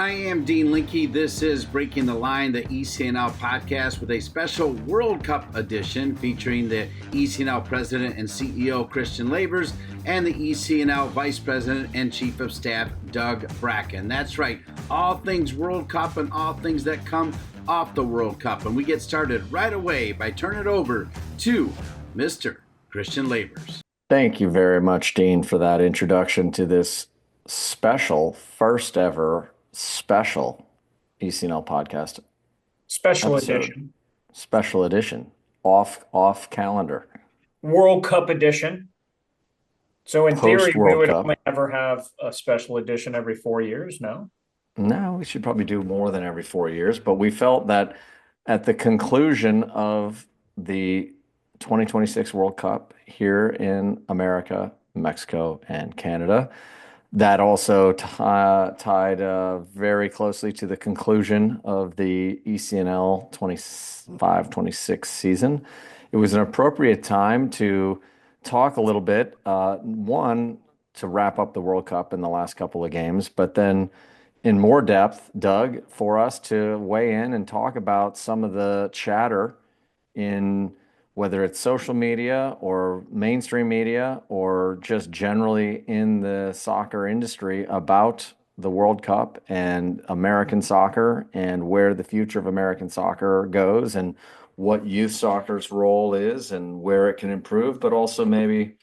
I am Dean Linke. This is Breaking the Line, the ECNL Podcast, with a special World Cup edition featuring the ECNL President and CEO, Christian Lavers, and the ECNL Vice President and Chief of Staff, Doug Bracken. That's right, all things World Cup and all things that come off the World Cup. And we get started right away by turning it over to Mr. Christian Lavers. Thank you very much, Dean, for that introduction to this special, first ever special ECNL podcast. Special edition. Special edition. Off calendar. World Cup edition. So in theory, we would only ever have a special edition every 4 years, no? No, we should probably do more than every 4 years, but we felt that at the conclusion of the 2026 World Cup here in America, Mexico, and Canada, that also tied very closely to the conclusion of the ECNL 25-26 season. It was an appropriate time to talk a little bit, one, to wrap up the World Cup in the last couple of games, but then in more depth, Doug, for us to weigh in and talk about some of the chatter in whether it's social media or mainstream media or just generally in the soccer industry about the World Cup and American soccer and where the future of American soccer goes and what youth soccer's role is and where it can improve, but also maybe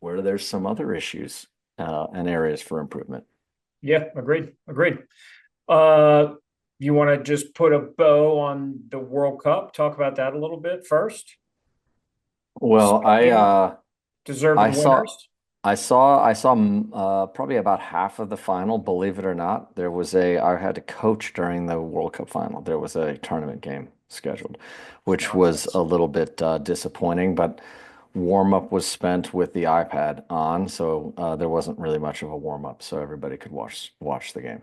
where there's some other issues and areas for improvement. Yeah, agreed. You want to just put a bow on the World Cup? Talk about that a little bit first. Well, deserving winners. I saw probably about half of the final. Believe it or not, I had to coach during the World Cup final. There was a tournament game scheduled, which was a little bit disappointing. But warm up was spent with the iPad on, so there wasn't really much of a warm up, so everybody could watch the game.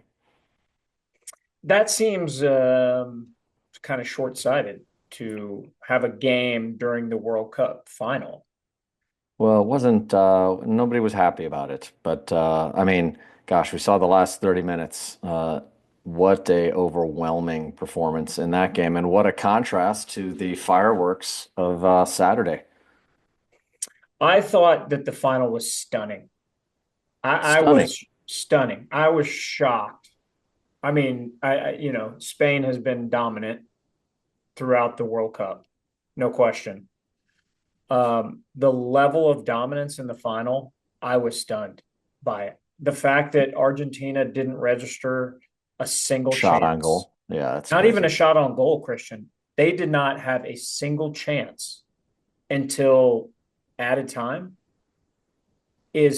That seems kind of short-sighted to have a game during the World Cup final. Well, it wasn't, nobody was happy about it, but I mean, gosh, we saw the last 30 minutes. What a overwhelming performance in that game, and what a contrast to the fireworks of Saturday. I thought that the final was stunning. I was stunning. I was shocked. I mean, Spain has been dominant throughout the World Cup, no question. The level of dominance in the final, I was stunned by it. The fact that Argentina didn't register a single shot chance on goal. Yeah, that's not crazy. even a shot on goal, Christian. They did not have a single chance until added time. And I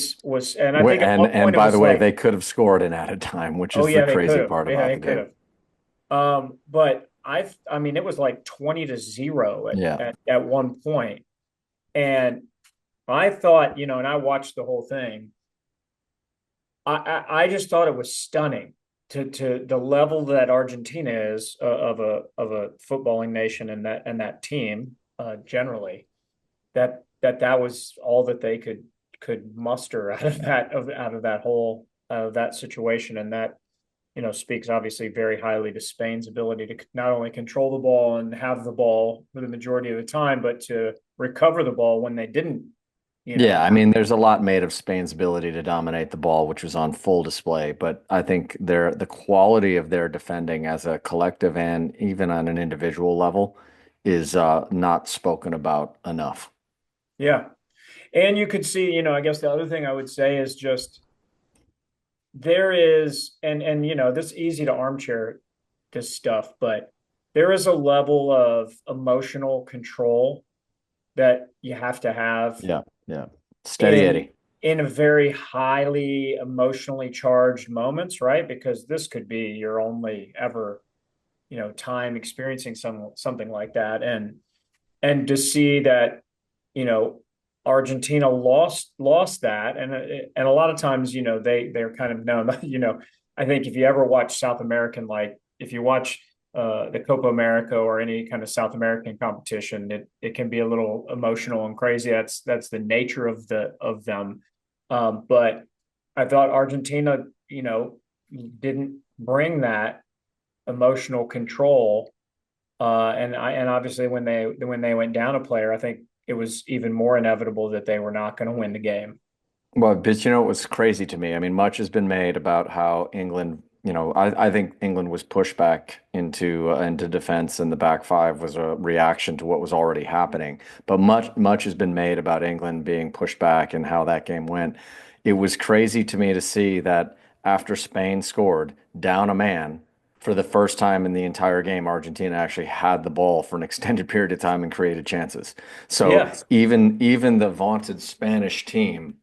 think and by the way, they could have scored in added time, which is the crazy part about the game. But I mean, it was like 20-0 at one point. And I thought, and I watched the whole thing. I just thought it was stunning to the level that Argentina is of a footballing nation and that team generally, that was all that they could muster out of that situation. And that, speaks obviously very highly to Spain's ability to not only control the ball and have the ball for the majority of the time, but to recover the ball when they didn't. Yeah, I mean, there's a lot made of Spain's ability to dominate the ball, which was on full display. But I think the quality of their defending as a collective and even on an individual level is not spoken about enough. Yeah. And you could see, I guess the other thing I would say is just there is, and this is easy to armchair this stuff, but there is a level of emotional control that you have to have. Yeah. Steady Eddie. In a very highly emotionally charged moments, right? Because this could be your only ever, time experiencing something like that. And to see that, Argentina lost that, and a lot of times, they're kind of known. I think if you ever watch South American, like if you watch the Copa America or any kind of South American competition, it can be a little emotional and crazy. That's the nature of them. But I thought Argentina, didn't bring that emotional control. And obviously when they went down a player, I think it was even more inevitable that they were not going to win the game. Well, but it was crazy to me. I mean, much has been made about how England, I think England was pushed back into defense, and the back five was a reaction to what was already happening. But much has been made about England being pushed back and how that game went. It was crazy to me to see that after Spain scored down a man for the first time in the entire game, Argentina actually had the ball for an extended period of time and created chances. So Yeah. even the vaunted Spanish team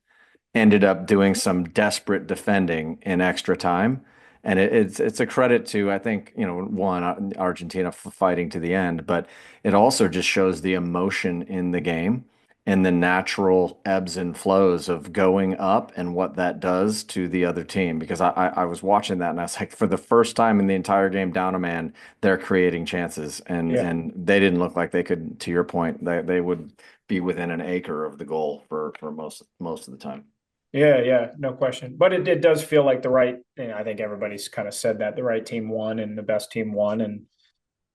ended up doing some desperate defending in extra time. And it's a credit to, I think, one, Argentina fighting to the end, but it also just shows the emotion in the game and the natural ebbs and flows of going up and what that does to the other team. Because I was watching that and I was like, for the first time in the entire game, down a man, they're creating chances, and Yeah. they didn't look like they could. To your point, they would be within an acre of the goal for most of the time. Yeah, no question. But it does feel like the right, I think everybody's kind of said that the right team won and the best team won, and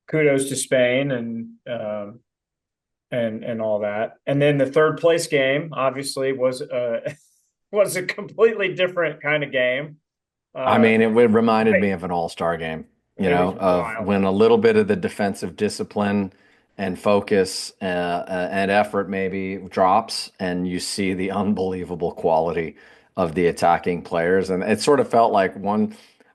kudos to Spain and all that. And then the third place game obviously was was a completely different kind of game. I Uh, mean, it reminded me of an all-star game, it was of wild. when a little bit of the defensive discipline and focus and effort maybe drops, and you see the unbelievable quality of the attacking players. And it sort of felt like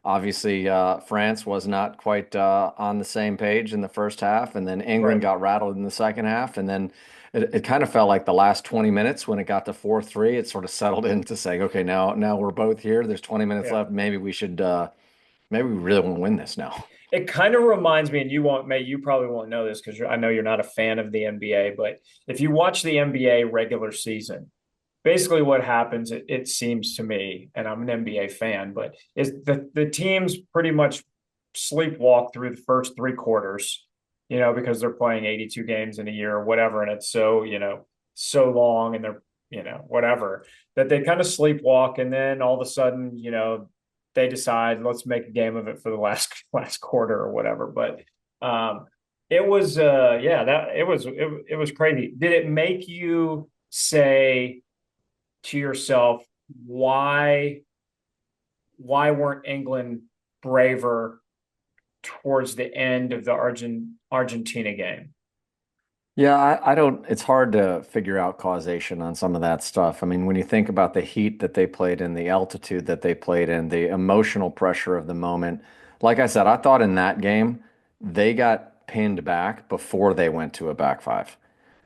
obviously, France was not quite on the same page in the first half, and then England Right. got rattled in the second half, and then it kind of felt like the last 20 minutes when it got to 4-3, it sort of settled into saying, okay, now we're both here. There's 20 minutes Yeah. left. Maybe we should, maybe we really want to win this now. It kind of reminds me, and you probably won't know this because I know you're not a fan of the NBA, but if you watch the NBA regular season, basically what happens, it seems to me, and I'm an NBA fan, but is the teams pretty much sleepwalk through the first three quarters, because they're playing 82 games in a year or whatever, and it's so, so long and they're, whatever, that they kind of sleepwalk, and then all of a sudden, they decide let's make a game of it for the last quarter or whatever. But it was yeah, that it was crazy. Did it make you say to yourself, why weren't England braver towards the end of the Argentina game? Yeah, I don't, it's hard to figure out causation on some of that stuff. I mean, when you think about the heat that they played in, the altitude that they played in, the emotional pressure of the moment, like I said, I thought in that game, they got pinned back before they went to a back five.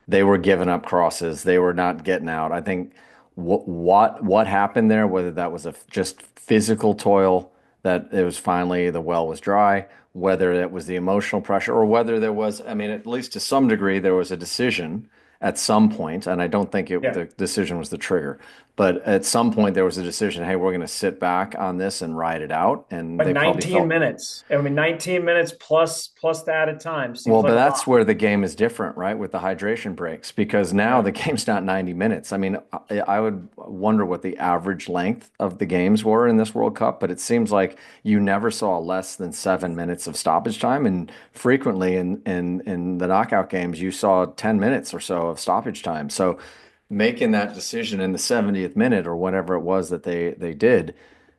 They were giving up crosses. They were not getting out. I think what happened there, whether that was just physical toil, that it was finally the well was dry, whether it was the emotional pressure, or whether there was, I mean, at least to some degree, there was a decision at some point, and I don't think Yeah. the decision was the trigger, but at some point there was a decision, hey, we're going to sit back on this and ride it out, and But they probably 19 felt. minutes. I mean, 19 minutes plus the added time seems Well, like but a that's lot. where the game is different, right? With the hydration breaks, because now Yeah. the game's not 90 minutes. I mean, I would wonder what the average length of the games were in this World Cup, but it seems like you never saw less than 7 minutes of stoppage time. And frequently in the knockout games, you saw 10 minutes or so of stoppage time. So making that decision in the 70th minute or whatever it was that they did,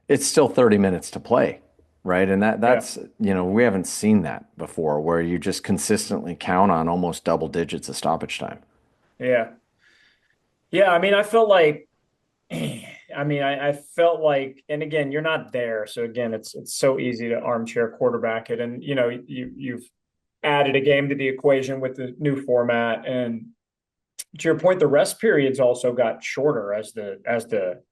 it's still 30 minutes to play, right? And Yeah. that's, we haven't seen that before where you just consistently count on almost double digits of stoppage time. Yeah. Yeah. I mean, I felt like, I felt like, and again, you're not there. So again, it's so easy to armchair quarterback it. And, you've added a game to the equation with the new format. And to your point, the rest periods also got shorter as the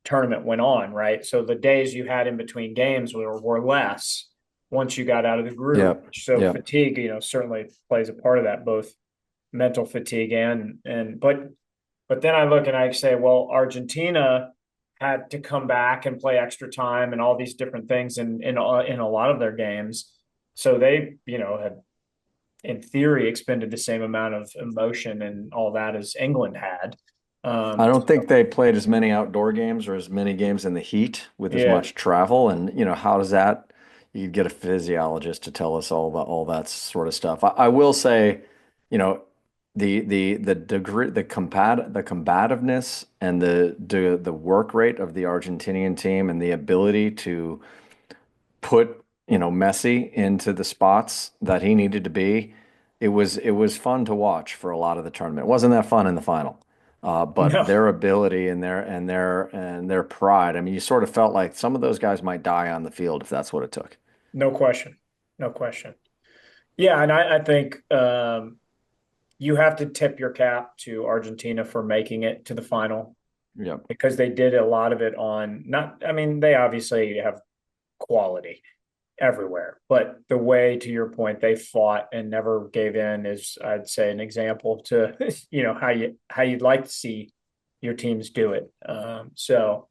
tournament went on, right? So the days you had in between games were less once you got out of the group. Yep. So Yep. fatigue, certainly plays a part of that, both mental fatigue but then I look and I say, well, Argentina had to come back and play extra time and all these different things in a lot of their games. So they, had in theory expended the same amount of emotion and all that as England had. I don't So, think they played as many outdoor games or as many games in the heat with as yeah, much travel. And, how does that, you get a physiologist to tell us all that sort of stuff. I will say, you know, the degree, the combativeness and the work rate of the Argentinian team and the ability to put, Messi into the spots that he needed to be. It was fun to watch for a lot of the tournament. It wasn't that fun in the final. But no, their ability and their pride. I mean, you sort of felt like some of those guys might die on the field if that's what it took. no question, no question. Yeah, and I think you have to tip your cap to Argentina for making it to the final Yep. because they did a lot of it on not. I mean, they obviously have quality everywhere, but the way, to your point, they fought and never gave in is, I'd say, an example to how you'd like to see your teams do it. So,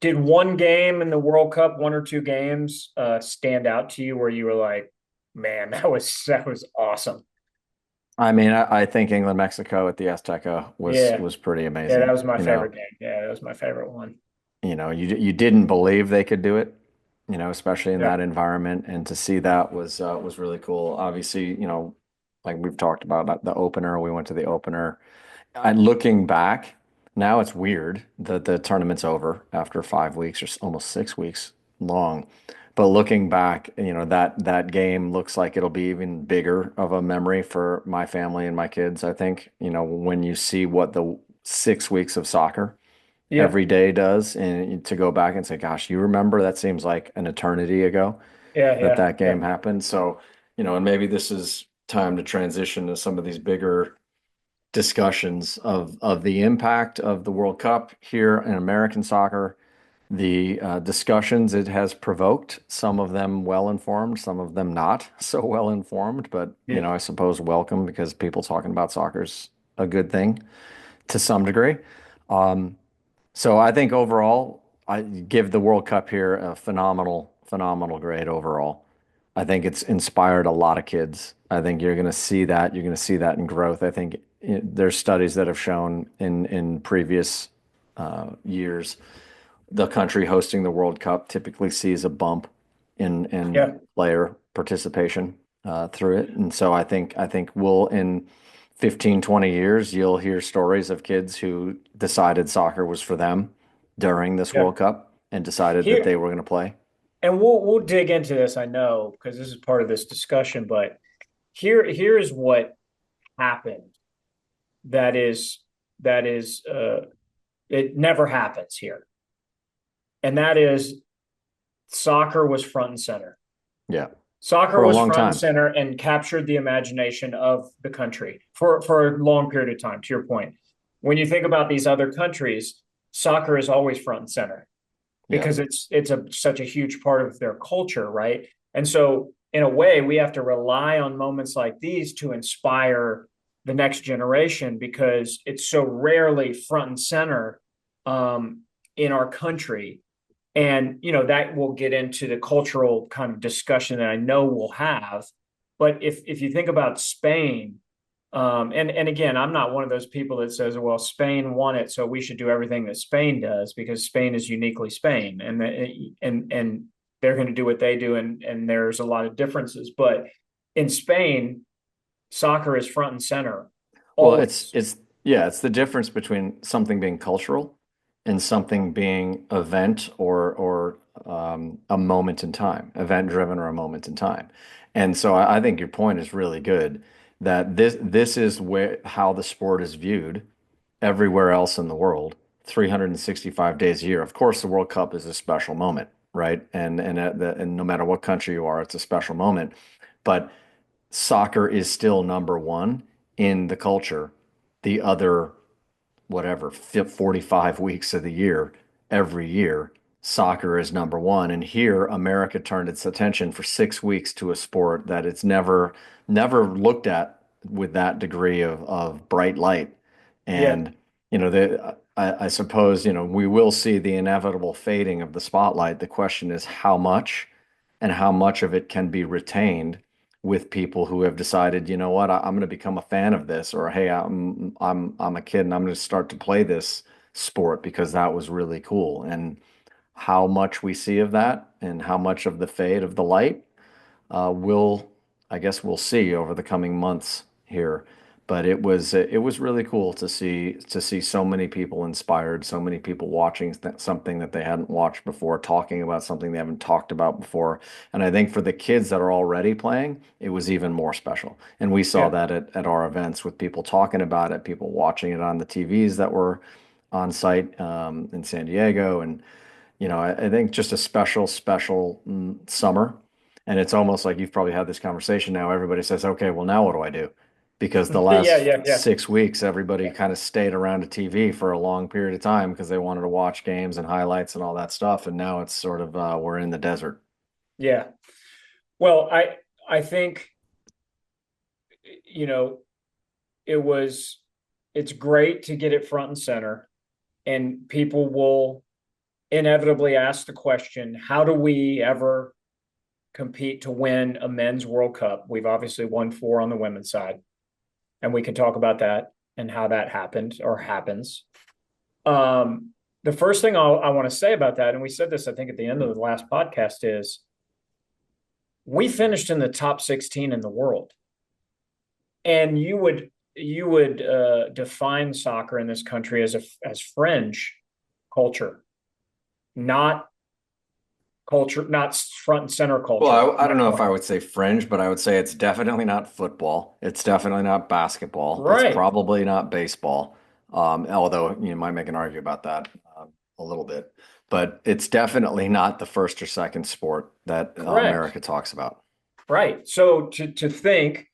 did one game in the World Cup, one or two games, stand out to you where you were like, man, that was awesome? I mean, I think England Mexico at the Azteca was Yeah, was pretty yeah, that amazing. was my favorite game. Yeah, that was my favorite one. You didn't believe they could do it, especially in Yeah, that environment, and to see that was really cool. Obviously, like we've talked about the opener, we went to the opener. And looking back, now it's weird that the tournament's over after 5 weeks or almost 6 weeks long. But looking back, that game looks like it'll be even bigger of a memory for my family and my kids, I think. When you see what the 6 weeks of soccer yeah, every day does, and to go back and say, gosh, you remember that seems like an eternity ago yeah, that yeah, that yeah, game happened. So, and maybe this is time to transition to some of these bigger discussions of the impact of the World Cup here in American soccer, the discussions it has provoked, some of them well informed, some of them not so well informed, but yeah, I suppose welcome because people talking about soccer is a good thing to some degree. So I think overall, I give the World Cup here a phenomenal grade overall. I think it's inspired a lot of kids. I think you're going to see that. You're going to see that in growth. I think there's studies that have shown in previous years, the country hosting the World Cup typically sees a bump in yeah. player participation through it. And so I think we'll in 15, 20 years, you'll hear stories of kids who decided soccer was for them during this Yeah. World Cup and decided that Here, they were going to play. and we'll dig into this, I know, because this is part of this discussion, but here is what happened that is it never happens here. And that is soccer was front and center. Yeah, Soccer for a was long front and time. center and captured the imagination of the country for a long period of time, to your point. When you think about these other countries, soccer is always front and center Yeah. because it's such a huge part of their culture, right? And so in a way, we have to rely on moments like these to inspire the next generation because it's so rarely front and center in our country. And that will get into the cultural kind of discussion that I know we'll have. But if you think about Spain, and again, I'm not one of those people that says, well, Spain won it, so we should do everything that Spain does because Spain is uniquely Spain, and they're going to do what they do, and there's a lot of differences. But in Spain, soccer is front and center Well, it's always. it's yeah, it's the difference between something being cultural and something being event or a moment in time, event driven or a moment in time. And so I think your point is really good that this is where how the sport is viewed everywhere else in the world, 365 days a year. Of course, the World Cup is a special moment, right? And no matter what country you are, it's a special moment. But soccer is still number one in the culture. The other, whatever, 45 weeks of the year, every year, soccer is number one. And here, America turned its attention for 6 weeks to a sport that it's never looked at with that degree of bright light. Yeah, And, I suppose, we will see the inevitable fading of the spotlight. The question is how much and how much of it can be retained with people who have decided, you know what, I'm going to become a fan of this, or hey, I'm a kid and I'm going to start to play this sport because that was really cool. And how much we see of that and how much of the fade of the light, we'll, I guess we'll see over the coming months here. But it was really cool to see so many people inspired, so many people watching something that they hadn't watched before, talking about something they haven't talked about before. And I think for the kids that are already playing, it was even more special. And we saw Yeah. that at our events with people talking about it, people watching it on the TVs that were on site in San Diego. And I think just a special summer. And it's almost like you've probably had this conversation now. Everybody says, okay, well, now what do I do? Because the Yeah, last yeah, yeah. 6 weeks, everybody kind of stayed around a TV for a long period of time because they wanted to watch games and highlights and all that stuff. And now it's sort of, we're in the desert. Yeah. Well, I think, you know, it's great to get it front and center, and people will inevitably ask the question, how do we ever compete to win a men's World Cup? We've obviously won 4 on the women's side, and we can talk about that and how that happened or happens. The first thing I want to say about that, and we said this, I think, at the end of the last podcast, is we finished in the top 16 in the world. And you would define soccer in this country as fringe culture, not culture, not front and center culture. Well, I don't know if I would say fringe, but I would say it's definitely not football. It's definitely not basketball. It's Right. probably not baseball. Although you might make an argument about that a little bit, but it's definitely not the first or second sport that Correct. America talks about. Right. So to think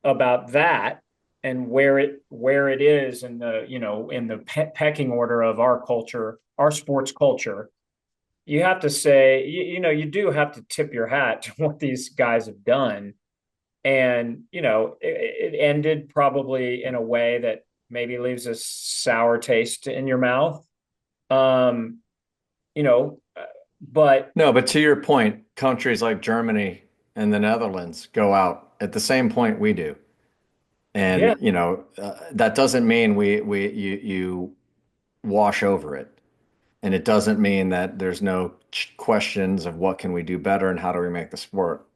about that and where it is in the in the pecking order of our culture, our sports culture, you have to say, you do have to tip your hat to what these guys have done. And, it ended probably in a way that maybe leaves a sour taste in your mouth. You know, but No, but to your point, countries like Germany and the Netherlands go out at the same point we do. yeah, And, that doesn't mean you wash over it. And it doesn't mean that there's no questions of what can we do better and how do we make the sport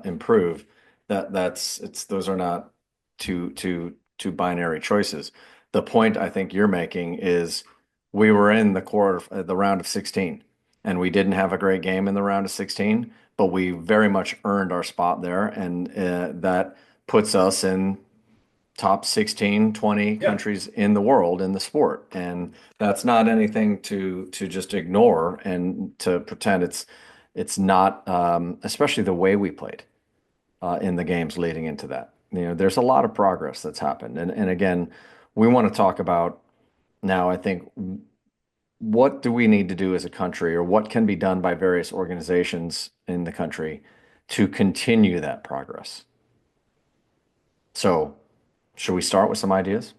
improve. Those are not two binary choices. The point I think you're making is we were in the round of 16, and we didn't have a great game in the round of 16, but we very much earned our spot there, and that puts us in top 16, 20 yeah, countries in the world in the sport. And that's not anything to just ignore and to pretend it's not, especially the way we played in the games leading into that. There's a lot of progress that's happened. And again, we want to talk about now, I think, what do we need to do as a country, or what can be done by various organizations in the country to continue that progress? So, should we start with some ideas?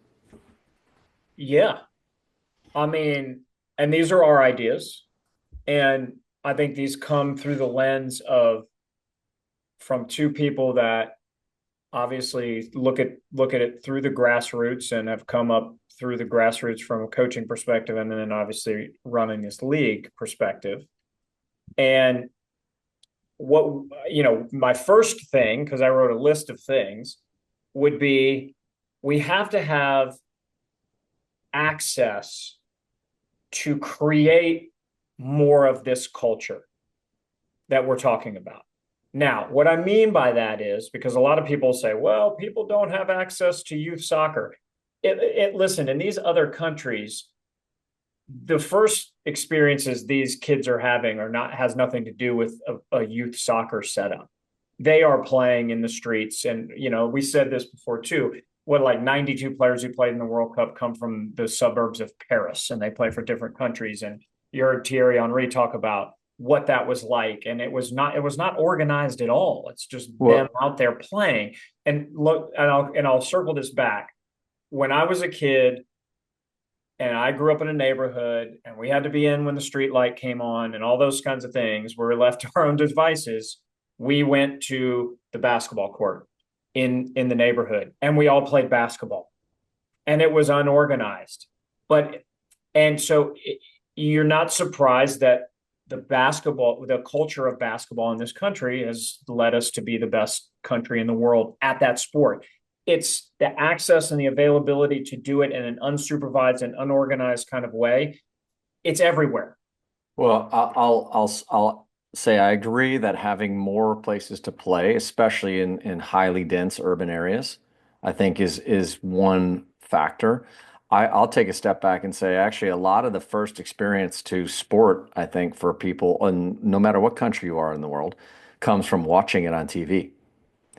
yeah. I mean, and these are our ideas. And I think these come through the lens of from 2 people that obviously look at it through the grassroots and have come up through the grassroots from a coaching perspective, and then obviously running this league perspective. And what, my first thing, because I wrote a list of things, would be we have to have access to create more of this culture that we're talking about. Now, what I mean by that is, because a lot of people say, well, people don't have access to youth soccer. Listen, in these other countries, the first experiences these kids are having has nothing to do with a youth soccer setup. They are playing in the streets. And, we said this before too, like 92 players who played in the World Cup come from the suburbs of Paris, and they play for different countries. And you heard Thierry Henry talk about what that was like. And it was not organized at all. It's just them out there playing. And look, and I'll circle this back. When I was a kid and I grew up in a neighborhood, and we had to be in when the street light came on and all those kinds of things, we were left to our own devices. we went to the basketball court in the neighborhood, and we all played basketball, and it was unorganized. But and so you're not surprised that the culture of basketball in this country has led us to be the best country in the world at that sport. It's the access and the availability to do it in an unsupervised and unorganized kind of way. It's everywhere. Well, I'll say I agree that having more places to play, especially in highly dense urban areas, I think is one factor. I'll take a step back and say actually a lot of the first experience to sport, I think, for people, and no matter what country you are in the world, comes from watching it on TV.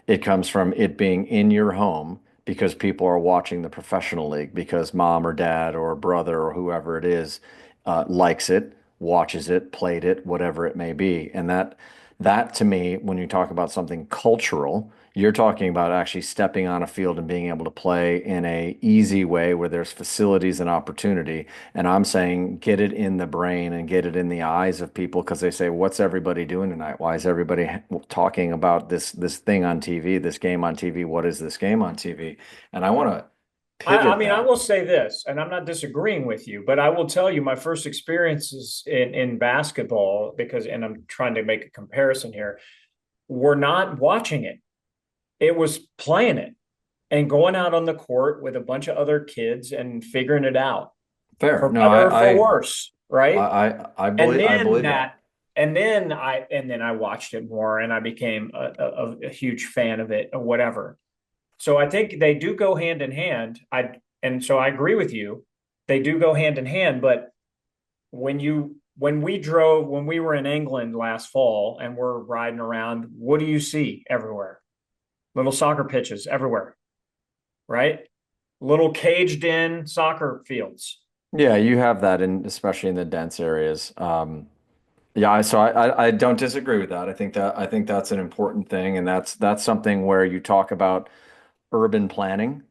It comes from it being in your home because people are watching the professional league because mom or dad or brother or whoever it is likes it, watches it, played it, whatever it may be. And that to me, when you talk about something cultural, you're talking about actually stepping on a field and being able to play in a easy way where there's facilities and opportunity. And I'm saying get it in the brain and get it in the eyes of people because they say, "What's everybody doing tonight? Why is everybody talking about this thing on TV, this game on TV? What is this game on TV?" And I want to I pivot mean, I that. will say this, and I'm not disagreeing with you, but I will tell you my first experiences in basketball, and I'm trying to make a comparison here, were not watching it. It was playing it and going out on the court with a bunch of other kids and figuring it out, Fair. for No, better or for worse, right? And I then believe that. that, and then I watched it more, and I became a huge fan of it or whatever. So I think they do go hand in hand. And so I agree with you. They do go hand in hand, but when we were in England last fall and we're riding around, what do you see everywhere? Little soccer pitches everywhere, right? Little caged in soccer fields. Yeah, you have that in especially in the dense areas. Yeah, so I don't disagree with that. I think that's an important thing, and that's something where you talk about urban planning.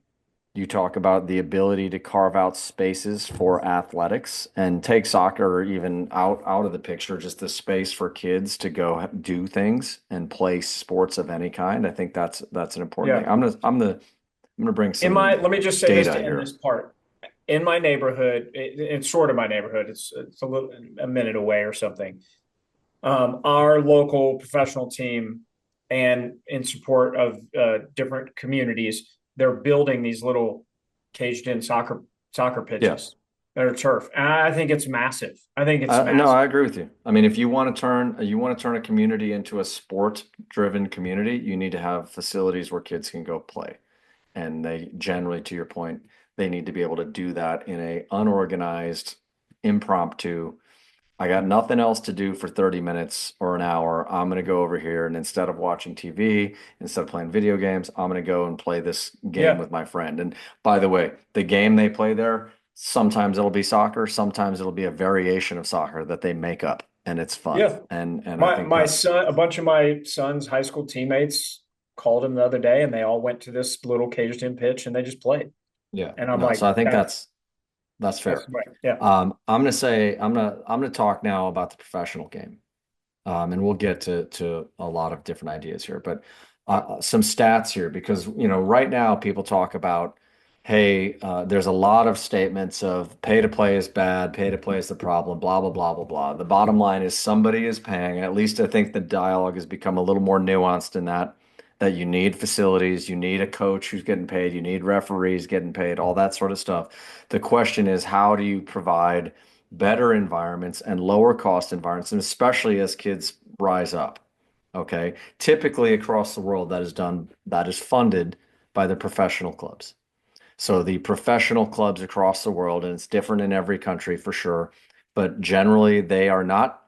You talk about the ability to carve out spaces for athletics and take soccer even out of the picture, just the space for kids to go do things and play sports of any kind. I think that's an important thing. Yeah. I'm gonna bring some Let me just say this data to end here. this part. In my neighborhood, it's sort of my neighborhood. It's a minute away or something. Our local professional team, and in support of different communities, they're building these little caged in soccer Yeah. pitches that are turf. And I think it's massive. I think it's No, massive. I agree with you. I mean, if you want to turn a community into a sport-driven community, you need to have facilities where kids can go play. And they generally, to your point, they need to be able to do that in a unorganized, impromptu. I got nothing else to do for 30 minutes or an hour. I'm going to go over here and instead of watching TV, instead of playing video games, I'm going to go and play this game Yeah, with my friend. And by the way, the game they play there, sometimes it'll be soccer, sometimes it'll be a variation of soccer that they make up and it's fun. yeah. And I think My that's son, a bunch of my son's high school teammates called him the other day, and they all went to this little caged in pitch and they just played. yeah, And I'm no, like, so I think that's that's fair. right. Yeah, I'm gonna say I'm gonna talk now about the professional game. And we'll get to a lot of different ideas here, but some stats here because right now people talk about, hey, there's a lot of statements of pay to play is bad, pay to play is the problem, blah blah blah blah blah. The bottom line is somebody is paying. At least I think the dialogue has become a little more nuanced in that you need facilities, you need a coach who's getting paid, you need referees getting paid, all that sort of stuff. The question is, how do you provide better environments and lower cost environments, and especially as kids rise up. Okay. Typically across the world, that is funded by the professional clubs. So the professional clubs across the world, and it's different in every country for sure, but generally they are not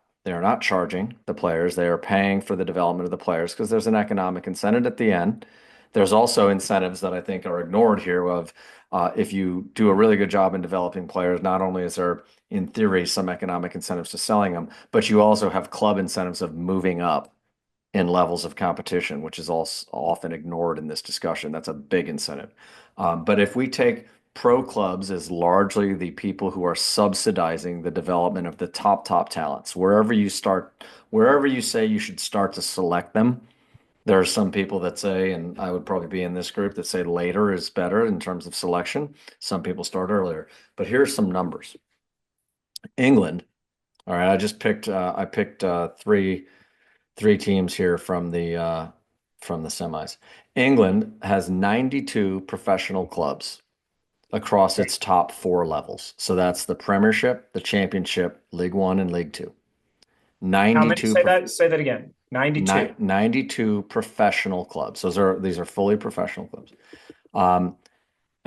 charging the players. They are paying for the development of the players because there's an economic incentive at the end. There's also incentives that I think are ignored here of if you do a really good job in developing players, not only is there in theory some economic incentives to selling them, but you also have club incentives of moving up in levels of competition, which is also often ignored in this discussion. That's a big incentive. But if we take pro clubs is largely the people who are subsidizing the development of the top talents. Wherever you start, wherever you say you should start to select them, there are some people that say, and I would probably be in this group, that say later is better in terms of selection. Some people start earlier. But here's some numbers. England, all right, I picked three teams here from the semis. England has 92 professional clubs across its top four levels. So that's the Premiership, the Championship, League One, and League Two. How many? 92 Say that again. 92. 92 professional clubs. These are fully professional clubs. And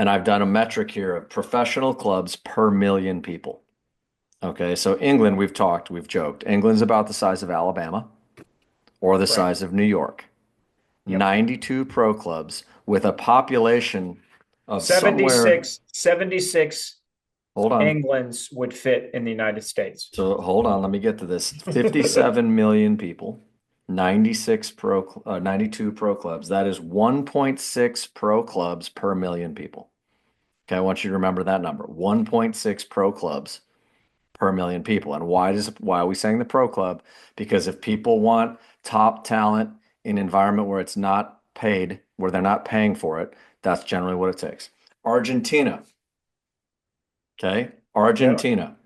I've done a metric here of professional clubs per million people. Okay, so England, we've joked. England's about the size of Alabama or the size of New York. Yep. 92 pro clubs with a population of 76 hold on. Englands would fit in the United States. So hold on, let me get to this. 57 million people, 92 pro clubs. That is 1.6 pro clubs per million people. Okay, I want you to remember that number. 1.6 pro clubs per million people. And why are we saying the pro club? Because if people want top talent in an environment where it's not paid, where they're not paying for it, that's generally what it takes. Argentina. Okay, Argentina.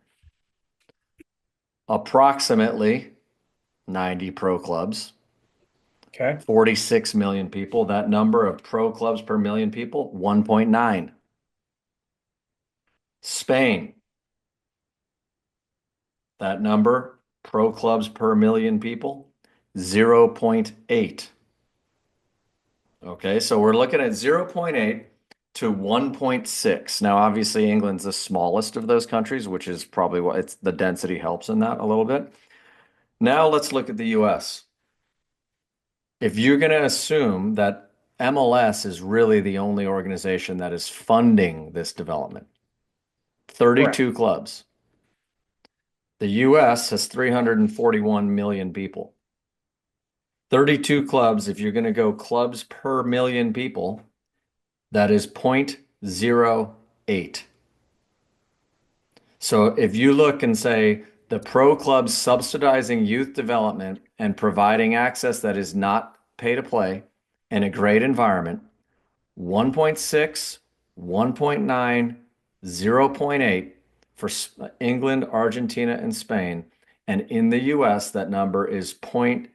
Approximately 90 pro clubs. Okay. 46 million people. That number of pro clubs per million people, 1.9. Spain. That number, pro clubs per million people, 0.8. Okay, so we're looking at 0.8 to 1.6. Now, obviously, England's the smallest of those countries, which is probably what the density helps in that a little bit. Now let's look at the US. If you're going to assume that MLS is really the only organization that is funding this development, 32 clubs. The US has 341 million people. 32 clubs, if you're going to go clubs per million people, that is 0.08. So if you look and say the pro clubs subsidizing youth development and providing access that is not pay to play in a great environment, 1.6, 1.9, 0.8 for England, Argentina, and Spain. And in the US, that number is 0.08.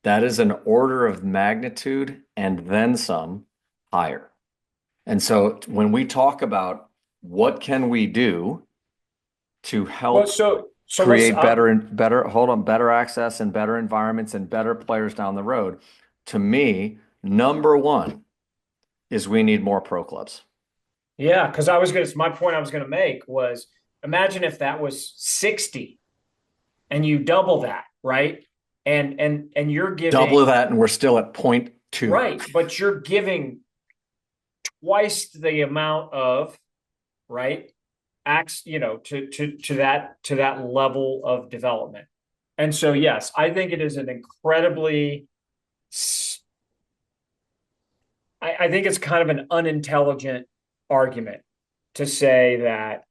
That is an order of magnitude and then some higher. And so when we talk about what can we do to help create better access and better environments and better players down the road, to me, number one is we need more pro clubs. Yeah, because my point I was going to make was, imagine if that was 60 and you double that, right? And you're giving double that and we're still at 0.2. Right, but you're giving twice the amount of, right, acts, to that level of development. And so yes, I think it is an incredibly I think it's kind of an unintelligent argument to say that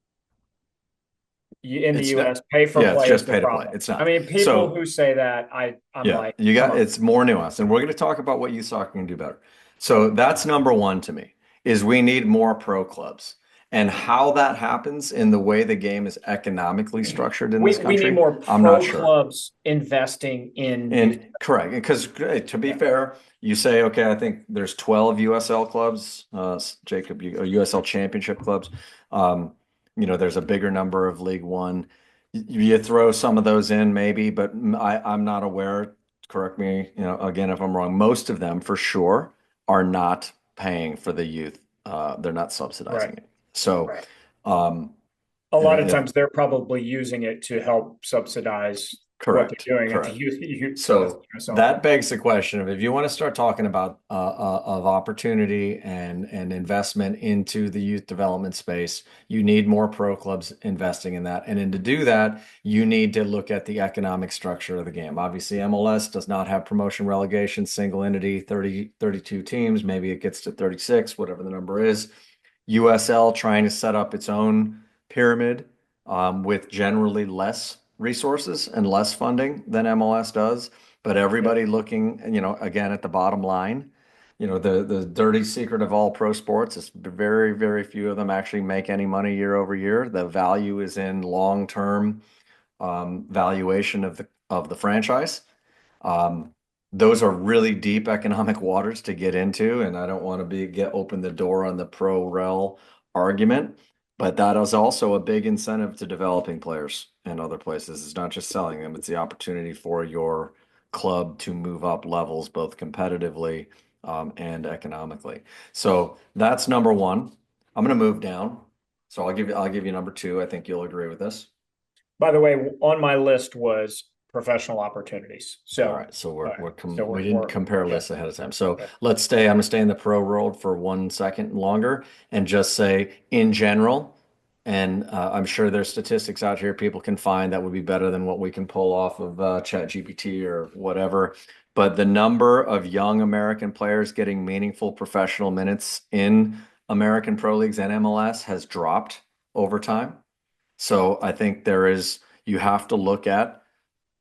in the U.S. pay for play. It's just pay to problem. play. It's not. I mean, people who say that, I'm like, it's more nuanced, and we're going to talk about what youth soccer can do better. So that's number one to me, is we need more pro clubs. And how that happens in the way the game is economically structured in this country, we need more pro clubs investing in correct. Because to be fair, you say, okay, I think there's 12 USL clubs, Jacob, USL championship clubs. There's a bigger number of League One. You throw some of those in maybe, but I'm not aware, correct me, again, if I'm wrong, most of them for sure are not paying for the youth. They're not subsidizing it. So a lot of times they're probably using it to help subsidize what Correct. they're doing at the Correct. youth. So that begs the question of if you want to start talking about of opportunity and investment into the youth development space, you need more pro clubs investing in that. And then to do that, you need to look at the economic structure of the game. Obviously, MLS does not have promotion relegation, single entity, 32 teams. Maybe it gets to 36, whatever the number is. USL trying to set up its own pyramid with generally less resources and less funding than MLS does, but everybody looking, again, at the bottom line. The dirty secret of all pro sports is very, very few of them actually make any money year over year. The value is in long-term valuation of the franchise. Those are really deep economic waters to get into, and I don't want to open the door on the pro rel argument, but that is also a big incentive to developing players in other places. It's not just selling them, it's the opportunity for your club to move up levels both competitively and economically. So that's number one. I'm going to move down. So I'll give you number two. I think you'll agree with this. By the way, on my list was professional opportunities. So all right, so we we're didn't compare lists ahead of time. So okay. I'm gonna stay in the pro world for 1 second longer and just say in general, and I'm sure there's statistics out here people can find that would be better than what we can pull off of ChatGPT or whatever. But the number of young American players getting meaningful professional minutes in American pro leagues and MLS has dropped over time. So I think you have to look at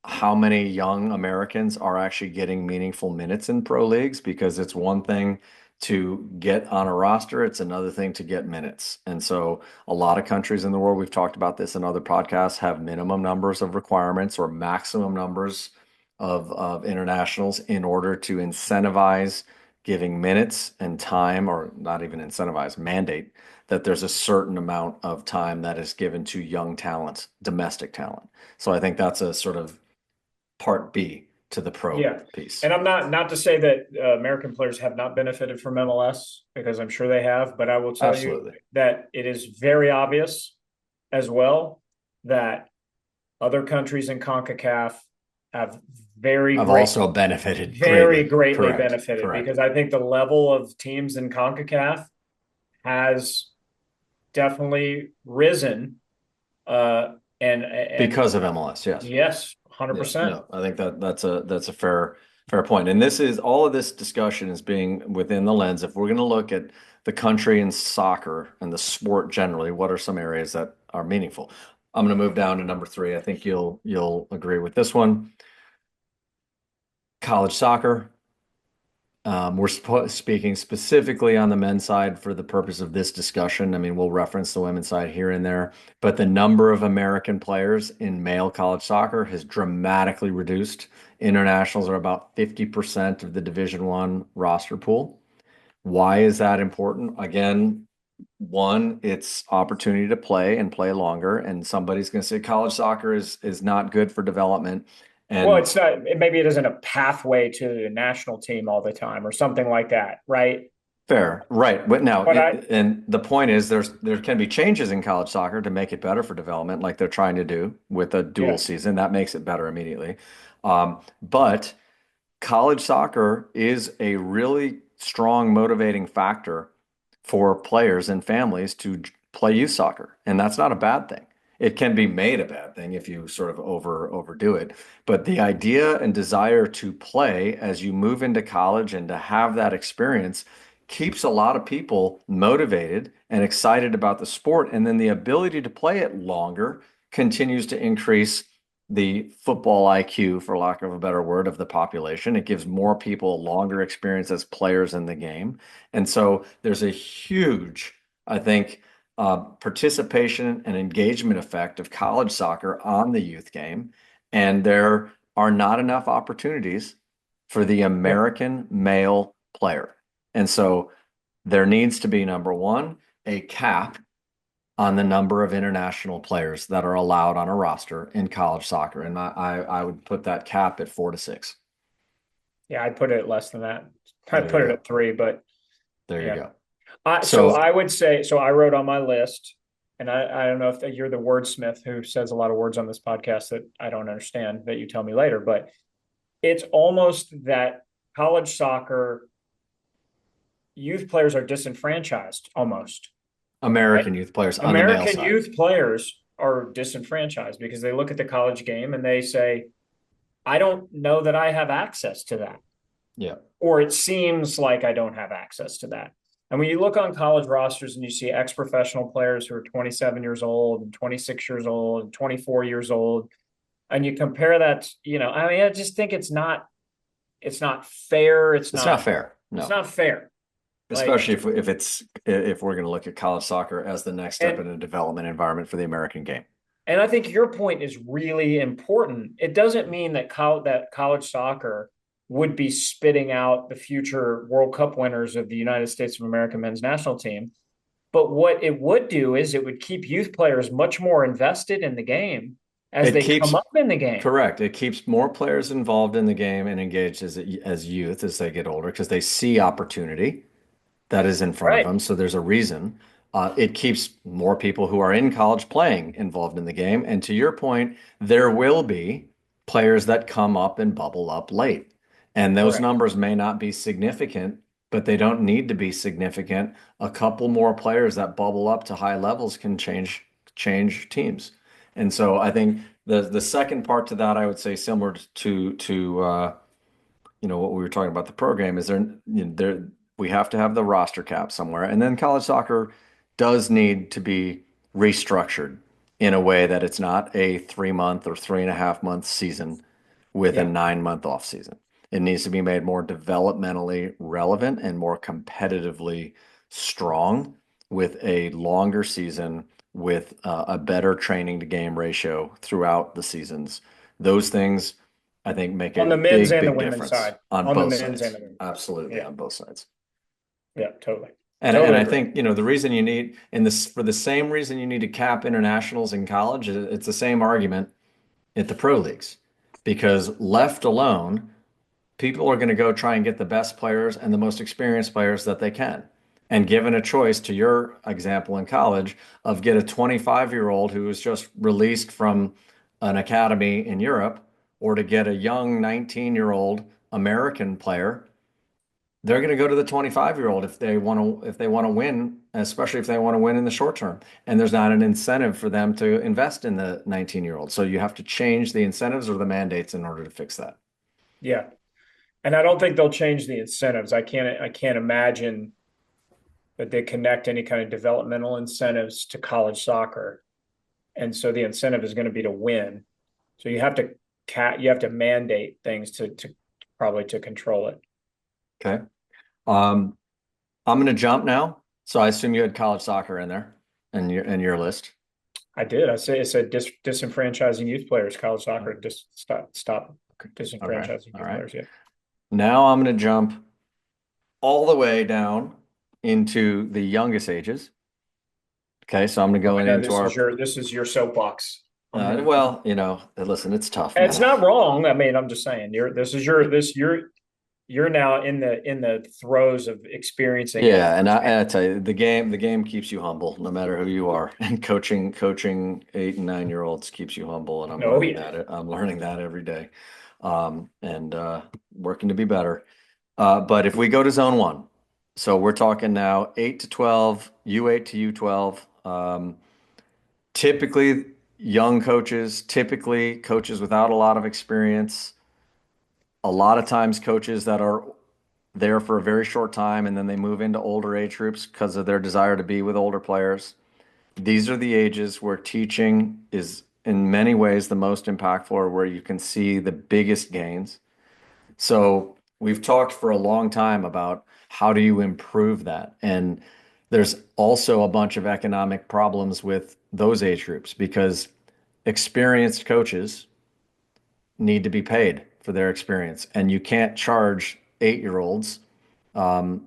how many young Americans are actually getting meaningful minutes in pro leagues, because it's one thing to get on a roster, it's another thing to get minutes. And so a lot of countries in the world, we've talked about this in other podcasts, have minimum numbers of requirements or maximum numbers of internationals in order to incentivize giving minutes and time, or not even incentivize, mandate that there's a certain amount of time that is given to young talent, domestic talent. So I think that's a sort of part B to the pro piece. And I'm not to say that American players have not benefited from MLS, because I'm sure they have, but I will tell you that it is very obvious as well that other countries in CONCACAF have also benefited greatly benefited. Correct. Because I think the level of teams in CONCACAF has definitely risen and because of MLS. Yes. 100%. No, I think that's a fair point. And all of this discussion is being within the lens. If we're going to look at the country and soccer and the sport generally, what are some areas that are meaningful? I'm going to move down to number three. I think you'll agree with this one. College soccer. We're speaking specifically on the men's side for the purpose of this discussion. I mean, we'll reference the women's side here and there, but the number of American players in male college soccer has dramatically reduced. Internationals are about 50% of the Division I roster pool. Why is that important? Again, one, it's opportunity to play and play longer, and somebody's going to say college soccer is not good for development. Well, it's not, maybe it isn't a pathway to the national team all the time or something like that, right? Fair, right. But and the point is there can be changes in college soccer to make it better for development, like they're trying to do with a dual season. That makes it better immediately. But college soccer is a really strong motivating factor for players and families to play youth soccer. And that's not a bad thing. It can be made a bad thing if you sort of overdo it. But the idea and desire to play as you move into college and to have that experience keeps a lot of people motivated and excited about the sport. And then the ability to play it longer continues to increase the football IQ, for lack of a better word, of the population. It gives more people a longer experience as players in the game. And so there's a huge, I think, participation and engagement effect of college soccer on the youth game. And there are not enough opportunities for the American male player. And so there needs to be, number one, a cap on the number of international players that are allowed on a roster in college soccer. And I would put that cap at 4 to 6. Yeah, I'd put it at less than that. I'd put it at 3, but there you go. So I would say, I wrote on my list and I don't know if you're the wordsmith who says a lot of words on this podcast that I don't understand that you tell me later, but it's almost that college soccer youth players are disenfranchised almost. Right? American youth players on the male American side. youth players are disenfranchised because they look at the college game and they say, I don't know that I have access to that. Yeah. Or it seems like I don't have access to that. And when you look on college rosters and you see ex-professional players who are 27 years old and 26 years old and 24 years old, and you compare that, I mean, I just think it's not fair. It's not fair. It's No. not fair. Especially if we're going to look at college soccer as the next step in a development environment for the American game. And I think your point is really important. It doesn't mean that college soccer would be spitting out the future World Cup winners of the United States of America men's national team. But what it would do is it would keep youth players much more invested in the game as they come up in the game. Correct. It keeps more players involved in the game and engaged as youth as they get older because they see opportunity that is in front of them. So there's a reason. It keeps more people who are in college playing involved in the game. And to your point, there will be players that come up and bubble up late. And those numbers may not be significant, but they don't need to be significant. A couple more players that bubble up to high levels can change teams. And so I think the second part to that, I would say similar to what we were talking about the program is we have to have the roster cap somewhere. And then college soccer does need to be restructured in a way that it's not a 3-month or 3.5-month season with a 9-month off season. It needs to be made more developmentally relevant and more competitively strong with a longer season with a better training to game ratio throughout the seasons. Those things, I think, make a on the men's big, and the big women's difference side. on the both men's sides. and the women's. Absolutely, on both sides. Yeah, totally. And Totally I agree. think, the reason you need, for the same reason you need to cap internationals in college, it's the same argument at the pro leagues. Because left alone, people are going to go try and get the best players and the most experienced players that they can. And given a choice, to your example in college, of get a 25-year-old who was just released from an academy in Europe, or to get a young 19-year-old American player, they're going to go to the 25-year-old if they want to win, especially if they want to win in the short term. And there's not an incentive for them to invest in the 19-year-old. So you have to change the incentives or the mandates in order to fix that. Yeah. And I don't think they'll change the incentives. I can't imagine that they connect any kind of developmental incentives to college soccer. And so the incentive is going to be to win. So you have to mandate things to probably to control it. Okay. I'm going to jump now. So I assume you had college soccer in there in your list. I did. It said disenfranchising youth players, college soccer, just stop disenfranchising youth players. Yeah. Now I'm going to jump all the way down into the youngest ages. Okay, so I'm going to go into this is your soapbox. Well, listen, it's tough. It's not wrong. I mean, I'm just saying you're now in the throes of experiencing. Yeah, and I tell you, the game keeps you humble, no matter who you are. And coaching 8 and 9-year-olds keeps you humble, and I'm learning that every day, and working to be better. But if we go to zone 1, so we're talking now 8 to 12, U8 to U12. Typically young coaches, typically coaches without a lot of experience. A lot of times coaches that are there for a very short time and then they move into older age groups because of their desire to be with older players. These are the ages where teaching is in many ways the most impactful, or where you can see the biggest gains. So we've talked for a long time about how do you improve that. And there's also a bunch of economic problems with those age groups because experienced coaches need to be paid for their experience. And you can't charge 8-year-olds to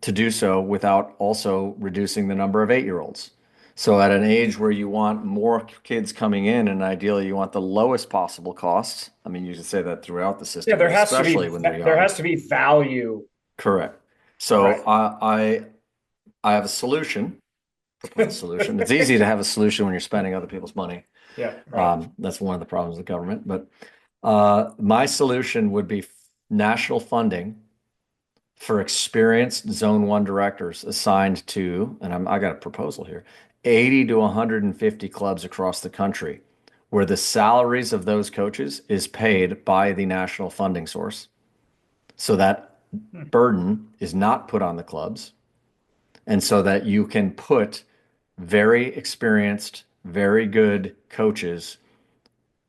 do so without also reducing the number of 8-year-olds. So at an age where you want more kids coming in, and ideally you want the lowest possible costs. I mean, you can say that throughout the system, there has especially when they're young. There has to be value. Correct. So I have a solution with a solution. It's easy to have a solution when you're spending other people's money. Yeah, right. That's one of the problems with government. But my solution would be national funding for experienced Zone 1 directors assigned to, and I got a proposal here, 80 to 150 clubs across the country, where the salaries of those coaches is paid by the national funding source. So that burden is not put on the clubs. And so that you can put very experienced, very good coaches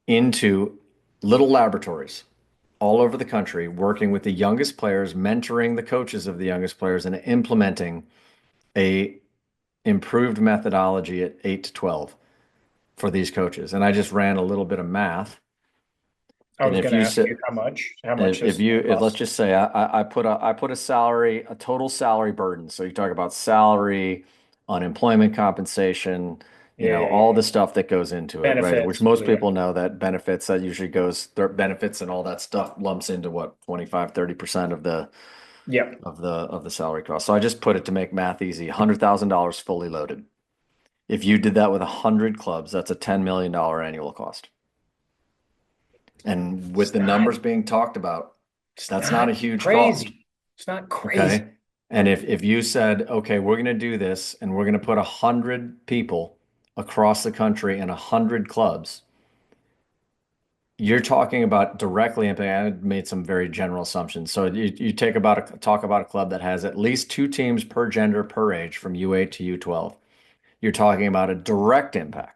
into little laboratories all over the country, working with the youngest players, mentoring the coaches of the youngest players, and implementing a improved methodology at 8 to 12 for these coaches. And I just ran a little bit of math. I And was if going to you ask you how much if this you let's costs. just say I put a salary, a total salary burden. So you talk about salary, unemployment compensation, all Yeah. the stuff that goes into it, right? Which Benefits. most Yeah. people know that benefits, that usually goes, their benefits and all that stuff lumps into what, 25, 30% of the Yeah. salary cost. So I just put it, to make math easy, $100,000 fully loaded. If you did that with 100 clubs, that's a $10 million annual cost. And with It's the not, numbers being talked about, it's that's not not a huge cost. crazy. It's not crazy. Okay. And if you said, okay, we're going to do this and we're going to put 100 people across the country in 100 clubs, you're talking about directly impact. I made some very general assumptions. So you talk about a club that has at least 2 teams per gender per age from U8 to U12. You're talking about a direct impact.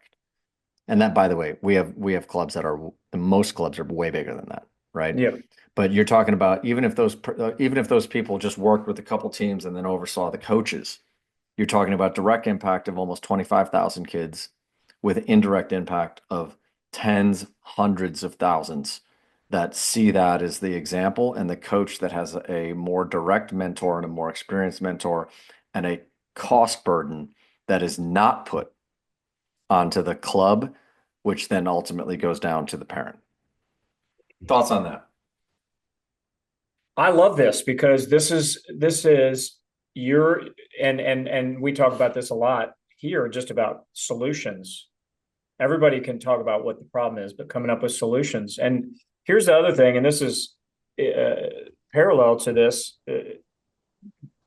And that, by the way, we have clubs that are, most clubs are way bigger than that, right? Yeah. But you're talking about, even if those people just worked with a couple teams and then oversaw the coaches, you're talking about direct impact of almost 25,000 kids, with indirect impact of tens, hundreds of thousands that see that as the example, and the coach that has a more direct mentor and a more experienced mentor, and a cost burden that is not put onto the club, which then ultimately goes down to the parent. Thoughts on that? I love this because this is your and we talk about this a lot here, just about solutions. Everybody can talk about what the problem is, but coming up with solutions. And here's the other thing, and this is parallel to this,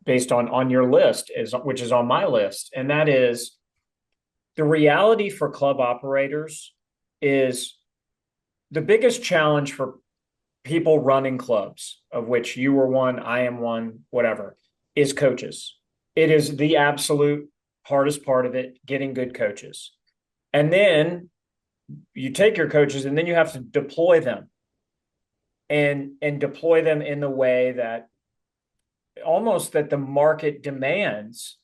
based on your list, which is on my list, and that is the reality for club operators is the biggest challenge for people running clubs, of which you were one, I am one, whatever, is coaches. It is the absolute hardest part of it, getting good coaches. And then you take your coaches and then you have to deploy them and deploy them in the way that almost that the market demands,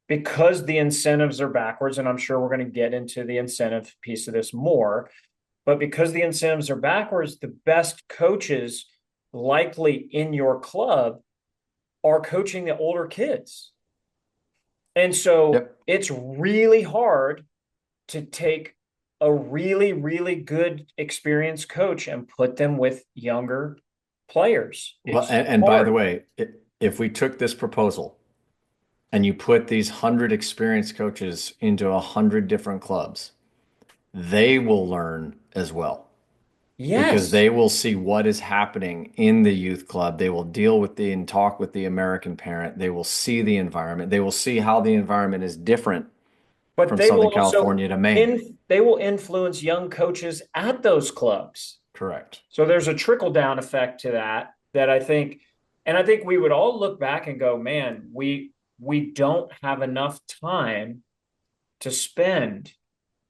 because the incentives are backwards. And I'm sure we're going to get into the incentive piece of this more, but because the incentives are backwards, the best coaches likely in your club are coaching the older kids. And so it's really hard to take a really, really good experienced coach and put them with younger players. Well, and by the way, if we took this proposal and you put these 100 experienced coaches into 100 different clubs, they will learn as well. Because Yes. they will see what is happening in the youth club. They will deal with and talk with the American parent. They will see the environment. They will see how the environment is different But from they will Southern also California to Maine. they will influence young coaches at those clubs. Correct. So there's a trickle down effect to that I think, and I think we would all look back and go, man, we don't have enough time to spend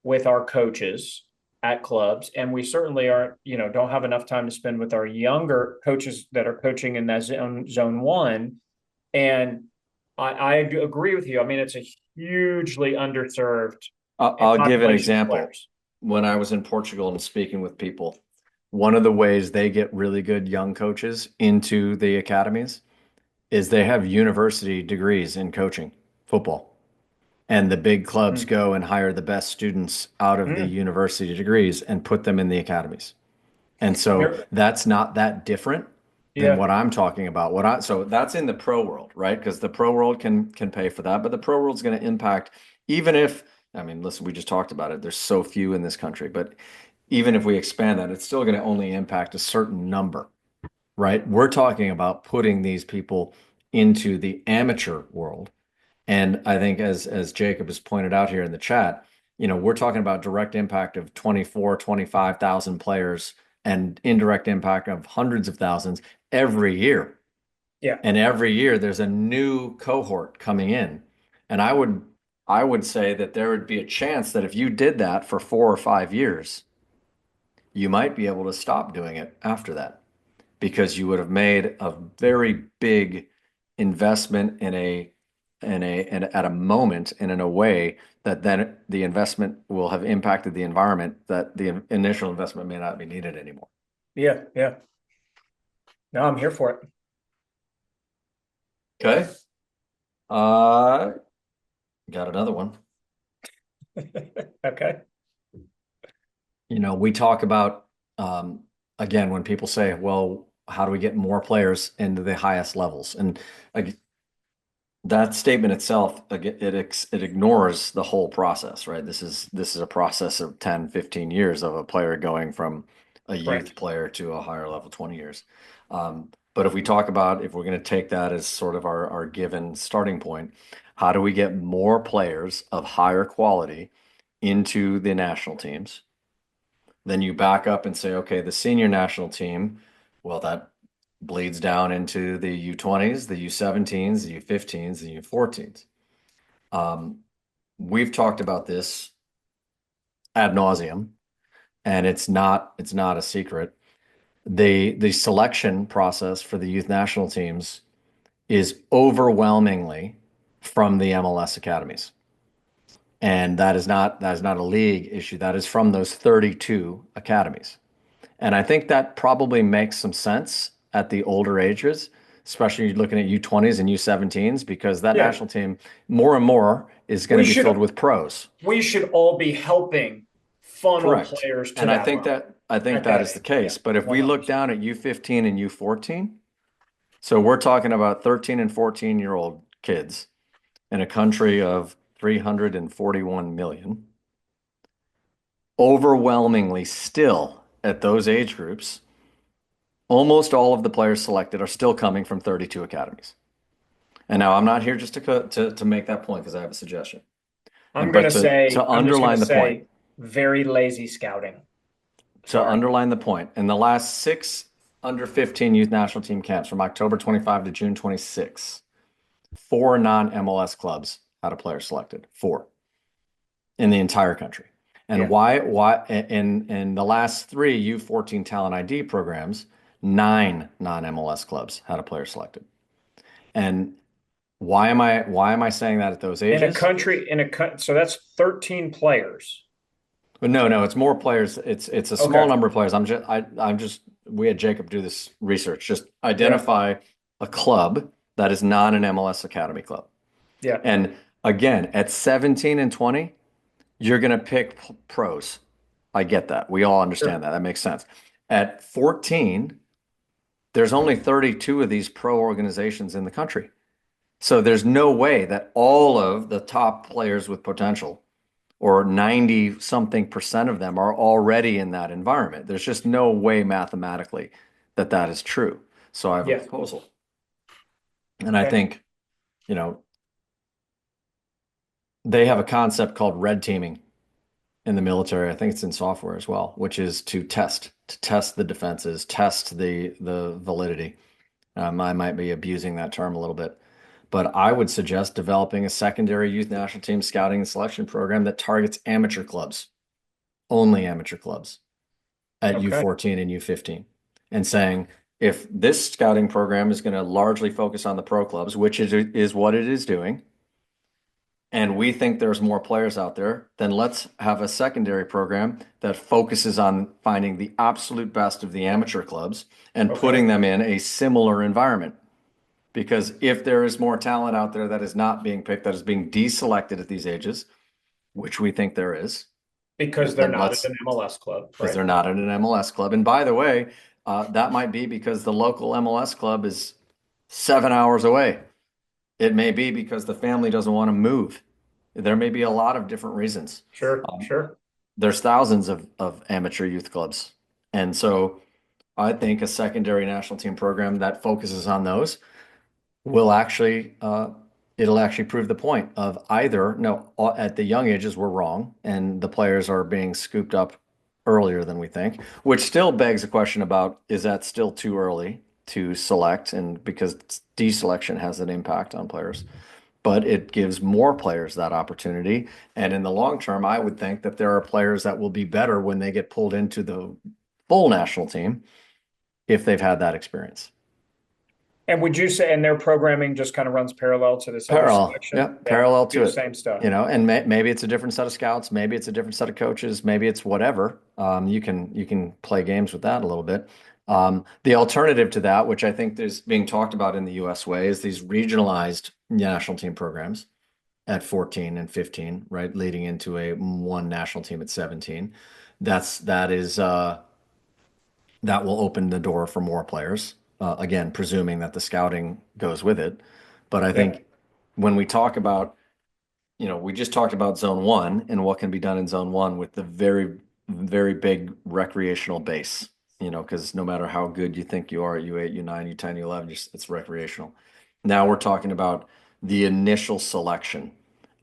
with our coaches at clubs, and we certainly don't have enough time to spend with our younger coaches that are coaching in that zone 1. And I agree with you. I mean, it's a hugely underserved. I'll give an population of example. players. When I was in Portugal and speaking with people, one of the ways they get really good young coaches into the academies is they have university degrees in coaching football. And the big clubs go and hire the best students out of the university degrees and put them in the academies. And so that's not that different than what I'm talking about. So that's in the pro world, right? Because the pro world can pay for that, but the pro world's going to impact even if, I mean, listen, we just talked about it. There's so few in this country, but even if we expand that, it's still going to only impact a certain number, right? We're talking about putting these people into the amateur world. And I think as Jacob has pointed out here in the chat, we're talking about direct impact of 24, 25,000 players and indirect impact of hundreds of thousands every year. Yeah. And every year there's a new cohort coming in. And I would say that there would be a chance that if you did that for 4 or 5 years, you might be able to stop doing it after that because you would have made a very big investment at a moment and in a way that then the investment will have impacted the environment that the initial investment may not be needed anymore. Yeah. Yeah. No, I'm here for Okay. Got another one. it. Okay. We talk about, again, when people say, well, how do we get more players into the highest levels? And like, that statement itself, it ignores the whole process, right? This is a process of 10, 15 years of a player going from a youth Right. player to a higher level, 20 years. But if we talk about, if we're going to take that as sort of our given starting point, how do we get more players of higher quality into the national teams? Then you back up and say, okay, the senior national team, well, that bleeds down into the U20s, the U17s, the U15s, the U14s. We've talked about this ad nauseum, and it's not a secret. The selection process for the youth national teams is overwhelmingly from the MLS academies. And that is not a league issue. That is from those 32 academies. And I think that probably makes some sense at the older ages, especially looking at U20s and U17s, because that Yeah. national team more and more is going We to be should filled with pros. we should all be helping funnel Correct. players to And I that think level. that is the case. Yeah, But if we look 100%. down at U15 and U14, so we're talking about 13 and 14-year-old kids in a country of 341 million, overwhelmingly still at those age groups, almost all of the players selected are still coming from 32 academies. And now I'm not here just to make that point because I have a suggestion. I'm But gonna say to I'm just gonna underline the point, say very lazy scouting. to Sorry. underline the point, in the last 6 under 15 youth national team camps from October 25 to June 26, 4 non-MLS clubs had a player selected. 4 in the entire country. And Yeah. why in the last 3 U14 talent ID programs, 9 non-MLS clubs had a player selected. And why am I saying that at those ages? So that's 13 players. But no, it's more players. It's a small Okay. number of players. We had Jacob do this research. Just Yeah. identify a club that is not an MLS Academy club. Yeah. And again, at 17 and 20, you're going to pick pros. I get that. We all understand Sure. that. That makes sense. At 14, there's only 32 of these pro organizations in the country. So there's no way that all of the top players with potential, or 90 something percent of them, are already in that environment. There's just no way mathematically that is true. So I have a Yeah. proposal. And I Okay. think, they have a concept called red teaming in the military. I think it's in software as well, which is to test the defenses, test the validity. I might be abusing that term a little bit, but I would suggest developing a secondary youth national team scouting and selection program that targets amateur clubs, only amateur clubs at Okay. U14 and U15, and saying, if this scouting program is going to largely focus on the pro clubs, which is what it is doing, and we think there's more players out there, then let's have a secondary program that focuses on finding the absolute best of the amateur clubs and Okay. putting them in a similar environment. Because if there is more talent out there that is not being picked, that is being deselected at these ages, which we think there is, Because they're not at an MLS club, because right? they're not in an MLS club. And by the way, that might be because the local MLS club is 7 hours away. It may be because the family doesn't want to move. There may be a lot of different reasons. Sure, Um, sure. there's thousands of amateur youth clubs. And so I think a secondary national team program that focuses on those will actually, it'll actually prove the point of either, no, at the young ages, we're wrong, and the players are being scooped up earlier than we think, which still begs a question about, is that still too early to select? And because deselection has an impact on players, but it gives more players that opportunity. And in the long term, I would think that there are players that will be better when they get pulled into the full national team if they've had that experience. And would you say, and their programming just kind of runs parallel to this other Parallel, selection? yeah, Yeah, parallel do to the it. same stuff. And maybe it's a different set of scouts, maybe it's a different set of coaches, maybe it's whatever. You can play games with that a little bit. The alternative to that, which I think is being talked about in the US way, is these regionalized national team programs at 14 and 15, right? Leading into a one national team at 17. That will open the door for more players. Again, presuming that the scouting goes with it. But I Yeah. think when we talk about, we just talked about zone one and what can be done in zone one with the very, very big recreational base, because no matter how good you think you are at U8, U9, U10, U11, it's recreational. Now we're talking about the initial selection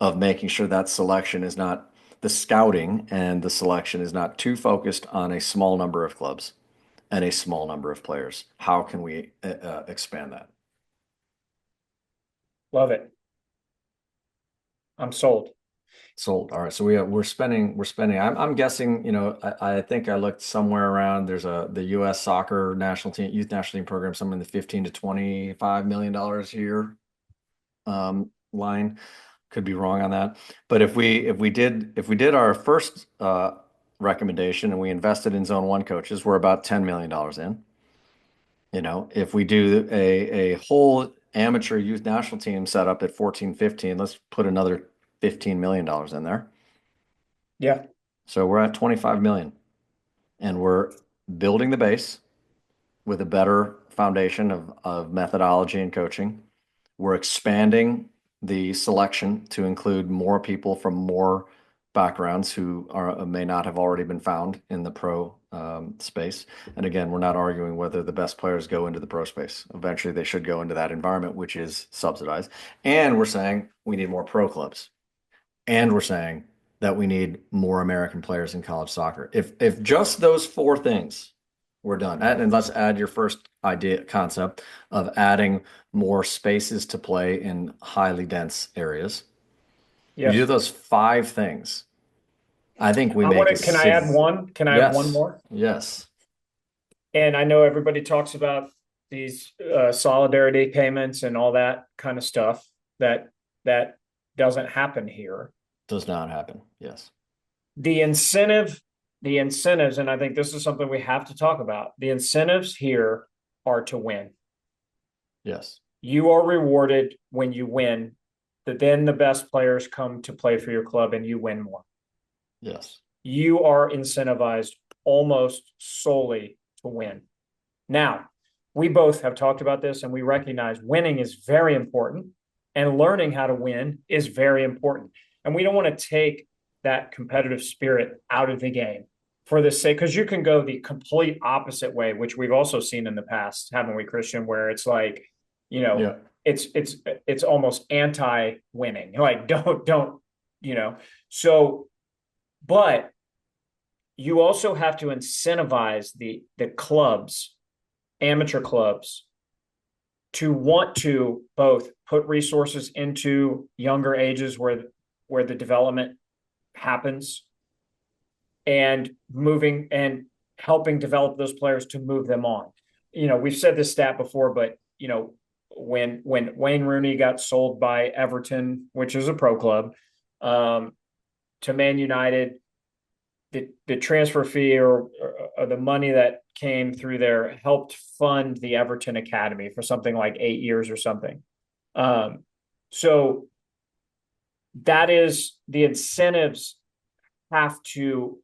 of making sure that selection is not the scouting and the selection is not too focused on a small number of clubs and a small number of players. How can we expand that? Love it. I'm sold. Sold. All right. So we're spending. I'm guessing. I think I looked somewhere around. There's the U.S. soccer national team, youth national team program, somewhere in the $15 to $25 million a year line. Could be wrong on that. But if we did our first recommendation and we invested in zone one coaches, we're about $10 million in. If we do a whole amateur youth national team set up at 14, 15, let's put another $15 million in there. Yeah. So we're at 25 million and we're building the base with a better foundation of methodology and coaching. We're expanding the selection to include more people from more backgrounds who may not have already been found in the pro space. And again, we're not arguing whether the best players go into the pro space. Eventually, they should go into that environment, which is subsidized. And we're saying we need more pro clubs. And we're saying that we need more American players in college soccer. If just those four things were done, and let's add your first idea concept of adding more spaces to play in highly dense areas. You Yes. do those five things. I think we I make want a to, can I add one? Can I add one Yes. more? Yes. And I know everybody talks about these solidarity payments and all that kind of stuff that doesn't happen here. Does not happen. Yes. The incentives, and I think this is something we have to talk about. The incentives here are to win. Yes. You are rewarded when you win. Then the best players come to play for your club and you win more. Yes. You are incentivized almost solely to win. Now, we both have talked about this and we recognize winning is very important and learning how to win is very important. And we don't want to take that competitive spirit out of the game for the sake, because you can go the complete opposite way, which we've also seen in the past, haven't we, Christian, where it's like, Yeah. it's almost anti-winning. Like don't, so, but you also have to incentivize the clubs, amateur clubs, to want to both put resources into younger ages where the development happens and moving and helping develop those players to move them on. We've said this stat before, but when Wayne Rooney got sold by Everton, which is a pro club, to Man United, the transfer fee or the money that came through there helped fund the Everton Academy for something like 8 years or something. So that is, the incentives have to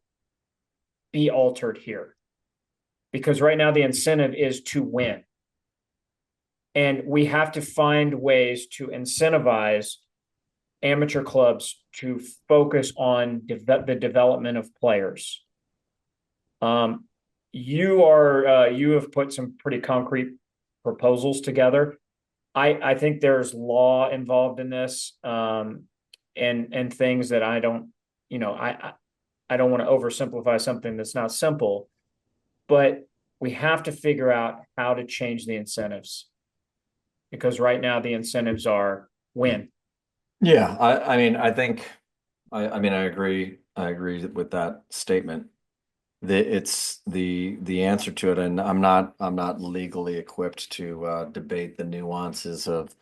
be altered here, because right now the incentive is to win. And we have to find ways to incentivize amateur clubs to focus on the development of players. You have put some pretty concrete proposals together. I think there's law involved in this, and things that I don't, I don't want to oversimplify something that's not simple, but we have to figure out how to change the incentives, because right now the incentives are win. Yeah, I mean, I think, I mean, I agree. I agree with that statement. It's the answer to it, and I'm not legally equipped to debate the nuances of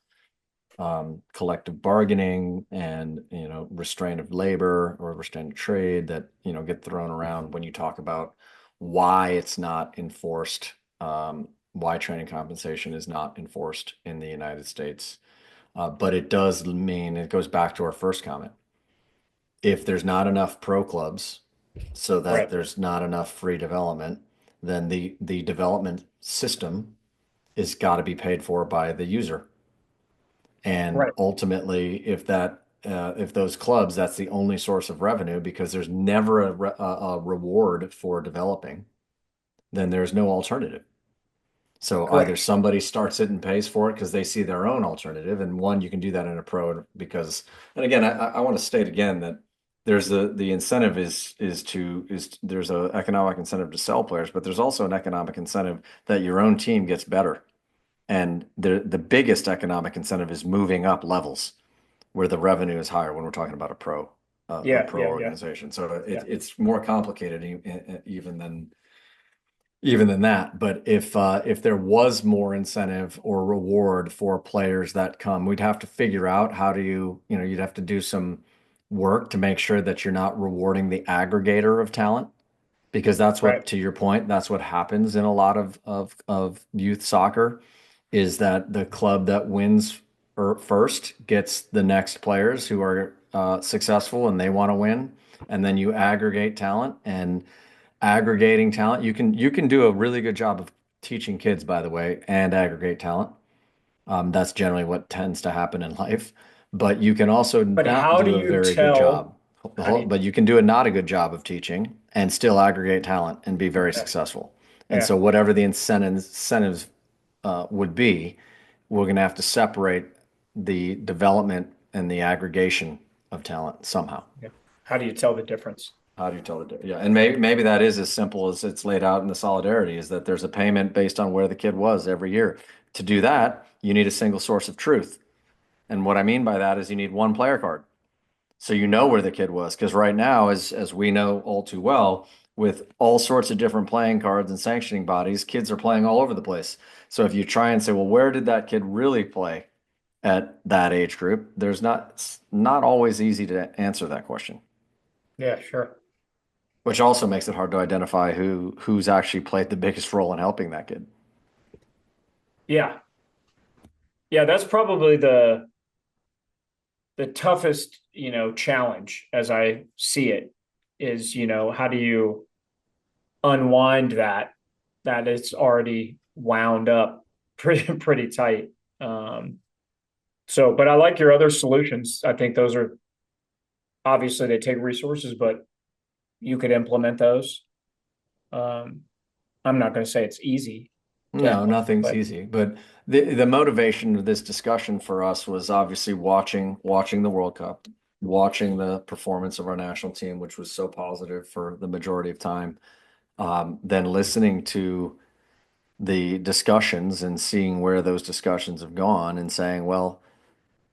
collective bargaining and restraint of labor or restraint of trade that get thrown around when you talk about why it's not enforced, why training compensation is not enforced in the United States. But it does mean it goes back to our first comment. If there's not enough pro clubs, so that Right, there's not enough free development, then the development system is got to be paid for by the user. And right, ultimately, if those clubs, that's the only source of revenue because there's never a reward for developing, then there's no alternative. So either correct. somebody starts it and pays for it because they see their own alternative, and one, you can do that in a pro because, and again, I want to state again that there's the incentive is there's an economic incentive to sell players, but there's also an economic incentive that your own team gets better. And the biggest economic incentive is moving up levels where the revenue is higher when we're talking about a Yeah, pro yeah, yeah, organization. So yeah. it's more complicated even than that. But if there was more incentive or reward for players that come, we'd have to figure out how do you'd have to do some work to make sure that you're not rewarding the aggregator of talent because that's Right, what, to your point, that's what happens in a lot of youth soccer is that the club that wins first gets the next players who are successful and they want to win, and then you aggregate talent and aggregating talent. You can do a really good job of teaching kids, by the way, and aggregate talent. That's generally what tends to happen in life. But you can also but not how do do a you very good tell? job. How do you? But you can do a not a good job of teaching and still aggregate talent and be very Yeah, successful. And yeah, so whatever the incentives would be, we're going to have to separate the development and the aggregation of talent somehow. yeah. How do you tell the difference? How do you tell the difference? Yeah, and maybe that is as simple as it's laid out in the solidarity, is that there's a payment based on where the kid was every year. To do that, you need a single source of truth. And what I mean by that is you need one player card. So you know where the kid was. Because right now, as we know all too well, with all sorts of different playing cards and sanctioning bodies, kids are playing all over the place. So if you try and say, well, where did that kid really play at that age group? It's not always easy to answer that question, Yeah, sure. which also makes it hard to identify who's actually played the biggest role in helping that kid. Yeah, yeah. That's probably the toughest, challenge as I see it is, how do you unwind that it's already wound up pretty tight. But I like your other solutions. I think those are obviously they take resources, but you could implement those. Um, I'm not going to say it's easy to No, implement, nothing's but easy. But the motivation of this discussion for us was obviously watching the World Cup, watching the performance of our national team, which was so positive for the majority of time. Then listening to the discussions and seeing where those discussions have gone and saying, well,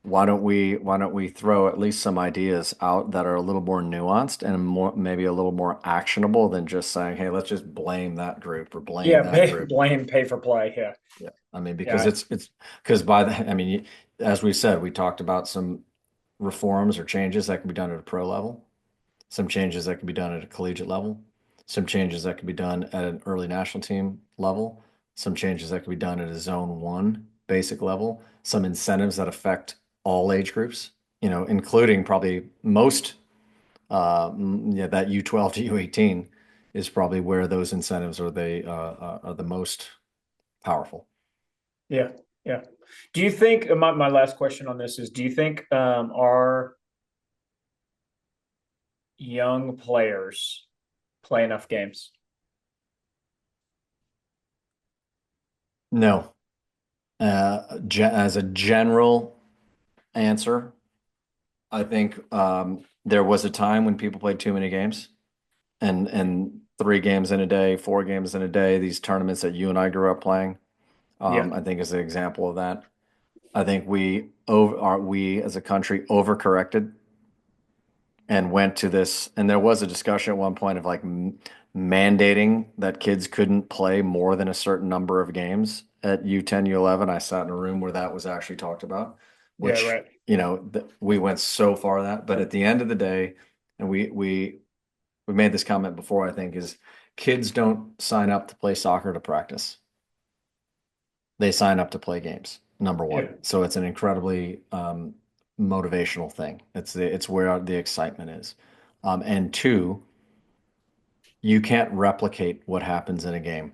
why don't we throw at least some ideas out that are a little more nuanced and more maybe a little more actionable than just saying, hey, let's just blame that group or blame yeah, that group. blame, pay for play. Yeah, Yeah, I mean, because yeah, it's because by the, I mean, as we said, we talked about some reforms or changes that can be done at a pro level, some changes that can be done at a collegiate level, some changes that can be done at an early national team level, some changes that can be done at a zone one basic level, some incentives that affect all age groups, including probably most, yeah, that U12 to U18 is probably where those incentives are the most powerful. yeah. Yeah. Do you think my last question on this is, do you think our young players play enough games? No. As a general answer, I think there was a time when people played too many games, and 3 games in a day, 4 games in a day, these tournaments that you and I grew up playing, Yeah. I think is an example of that. I think we as a country overcorrected and went to this, and there was a discussion at one point of like mandating that kids couldn't play more than a certain number of games at U10, U11. I sat in a room where that was actually talked about, Yeah, which, right. we went so far that, but at the end of the day, and we made this comment before, I think, is kids don't sign up to play soccer to practice. They sign up to play games, number Yeah. one. So it's an incredibly motivational thing. It's where the excitement is. And two, you can't replicate what happens in a game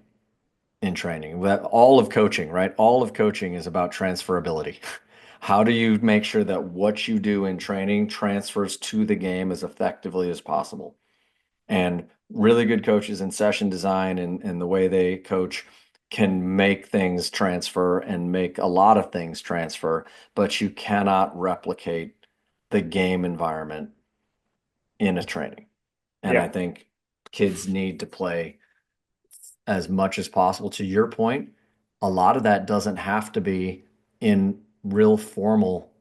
in training. That all of coaching, right? All of coaching is about transferability. How do you make sure that what you do in training transfers to the game as effectively as possible? And really good coaches in session design and the way they coach can make things transfer and make a lot of things transfer, but you cannot replicate the game environment in a training. And I Yeah. think kids need to play as much as possible. To your point, a lot of that doesn't have to be in real formal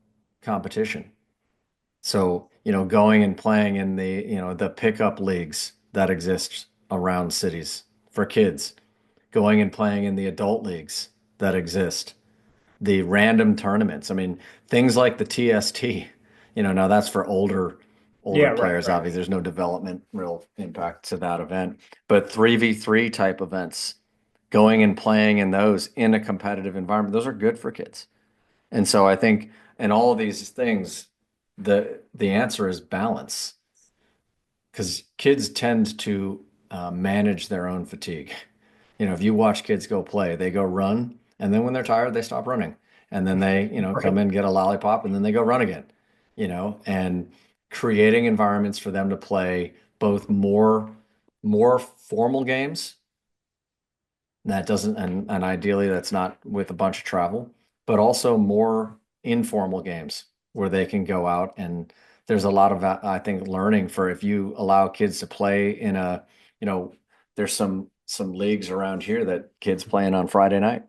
competition. So, going and playing in the pickup leagues that exist around cities for kids, going and playing in the adult leagues that exist, the random tournaments. I mean, things like the TST, now that's for older Yeah, right, players, right. obviously. There's no development real impact to that event. But 3v3 type events, going and playing in those in a competitive environment, those are good for kids. And so I think in all of these things, the answer is balance, because kids tend to manage their own fatigue. If you watch kids go play, they go run, and then when they're tired, they stop running, and then they, come Right. in, get a lollipop, and then they go run again. And creating environments for them to play both more formal games that doesn't, and ideally that's not with a bunch of travel, but also more informal games where they can go out, and there's a lot of, I think, learning for if you allow kids to play in you know, there's some leagues around here that kids playing on Friday night,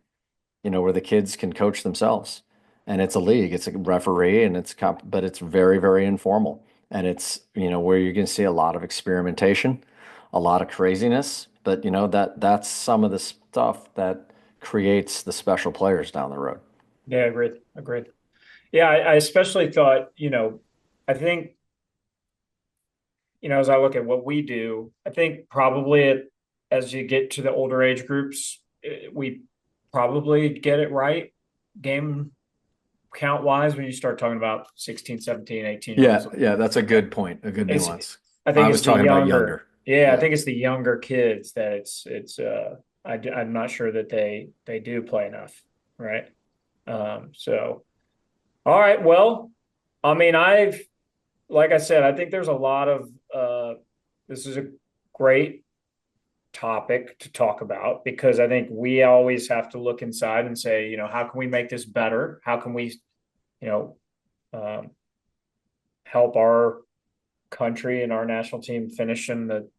where the kids can coach themselves. And it's a league, it's a referee, and but it's very, very informal. And it's, where you're going to see a lot of experimentation, a lot of craziness, but that's some of the stuff that creates the special players down the road. Yeah, agreed. Agreed. Yeah, I especially thought, I think, as I look at what we do, I think probably as you get to the older age groups, we probably get it right game count wise when you start talking about 16, 17, 18 year Yeah, olds. yeah, that's a good point, a good It's nuance. I think I it's was the talking about younger. younger. Yeah, I Yeah. think it's the younger kids that I'm not sure that they do play enough, right? So all right, well, I mean, like I said, I think there's a lot of this is a great topic to talk about because I think we always have to look inside and say, how can we make this better? How can we, you know, um, help our country and our national team finish in the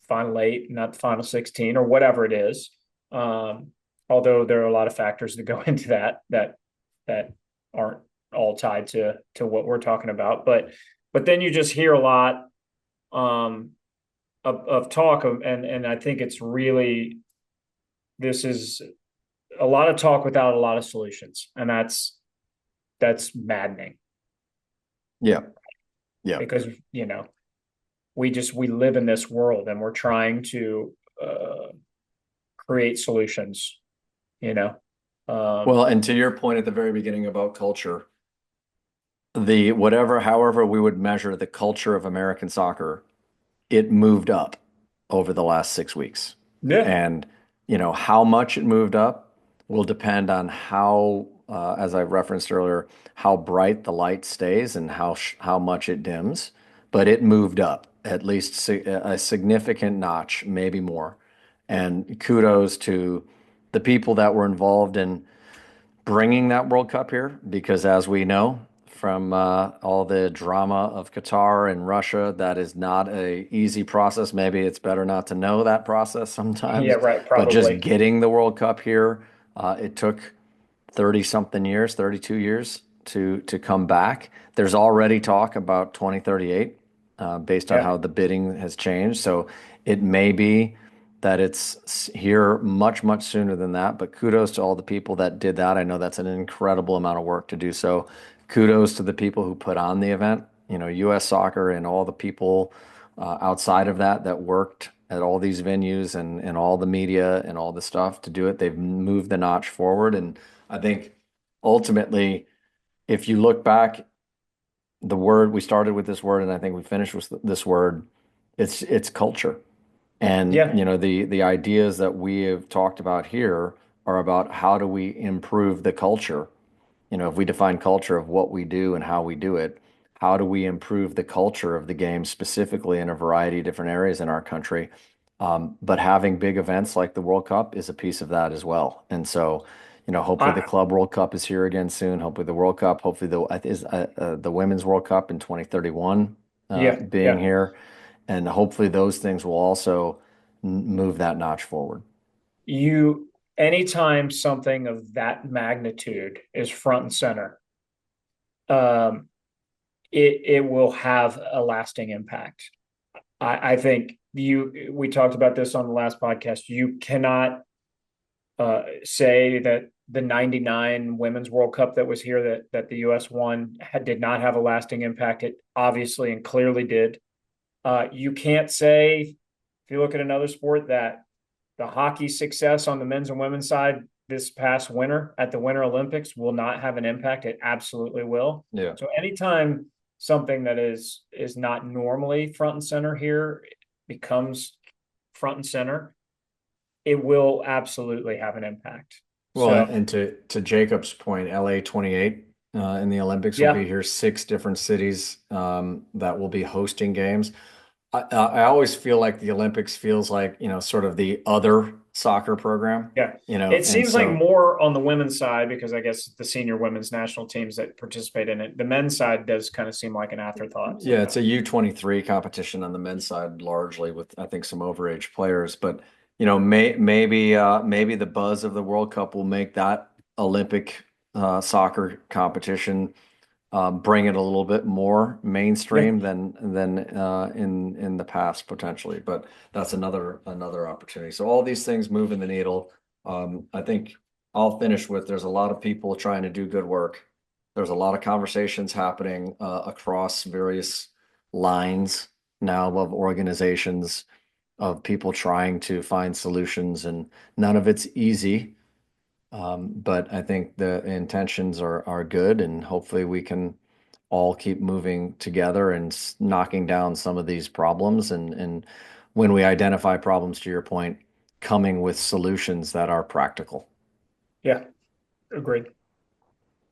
final eight, not the final 16 or whatever it is. Um, Although there are a lot of factors that go into that aren't all tied to what we're talking about. But then you just hear a lot um, of talk of, and I think it's really this is a lot of talk without a lot of solutions, and that's maddening Yeah. Yeah. because we live in this world and we're trying to create solutions, you know. Well, and to your point at the very beginning about culture, however we would measure the culture of American soccer, it moved up over the last 6 weeks. Yeah, And, how much it moved up will depend on how as I referenced earlier, how bright the light stays and how much it dims, but it moved up at least a significant notch, maybe more. And kudos to the people that were involved in bringing that World Cup here, because as we know from all the drama of Qatar and Russia, that is not a easy process. Maybe it's better not to know that process Yeah, sometimes, right, but just probably. getting the World Cup here, it took 30 something years, 32 years to come back. There's already talk about 2038 based on Yeah. how the bidding has changed. So it may be that it's here much, much sooner than that. But kudos to all the people that did that. I know that's an incredible amount of work to do. So kudos to the people who put on the event, U.S. Soccer and all the people outside of that worked at all these venues and all the media and all the stuff to do it. They've moved the notch forward. And I think ultimately, if you look back, we started with this word, and I think we finished with this word. It's culture. And Yeah. the ideas that we have talked about here are about how do we improve the culture. If we define culture of what we do and how we do it, how do we improve the culture of the game specifically in a variety of different areas in our country? But having big events like the World Cup is a piece of that as well. And so, hopefully the I, Club World Cup is here again soon. Hopefully the World Cup, hopefully the Women's World Cup in 2031 yeah. being Yeah. here. And hopefully those things will also move that notch forward. You, anytime something of that magnitude is front and center, um, it will have a lasting impact. I think we talked about this on the last podcast. You cannot say that the 99 Women's World Cup that was here that the US won did not have a lasting impact. It obviously and clearly did. You can't say, if you look at another sport, that the hockey success on the men's and women's side this past winter at the Winter Olympics will not have an impact. It absolutely will. Yeah. So anytime something that is not normally front and center here becomes front and center, it will absolutely have an impact. Well, So and to Jacob's point, LA 28 in the Olympics will yeah, be here, 6 different cities that will be hosting games. I always feel like the Olympics feels like, sort of the other soccer program, yeah. It and seems like so, more on the women's side because I guess the senior women's national teams that participate in it. The men's side does kind of seem like an afterthought yeah, it's a sometimes. U23 competition on the men's side, largely with, I think, some overage players. But, maybe the buzz of the World Cup will make that Olympic soccer competition bring it a little bit more Yeah, mainstream than in the past potentially. But that's another opportunity. So all these things moving the needle. I think I'll finish with there's a lot of people trying to do good work. There's a lot of conversations happening across various lines now of organizations of people trying to find solutions, and none of it's easy. But I think the intentions are good, and hopefully we can all keep moving together and knocking down some of these problems. And when we identify problems, to your point, coming with solutions that are practical. yeah, agreed.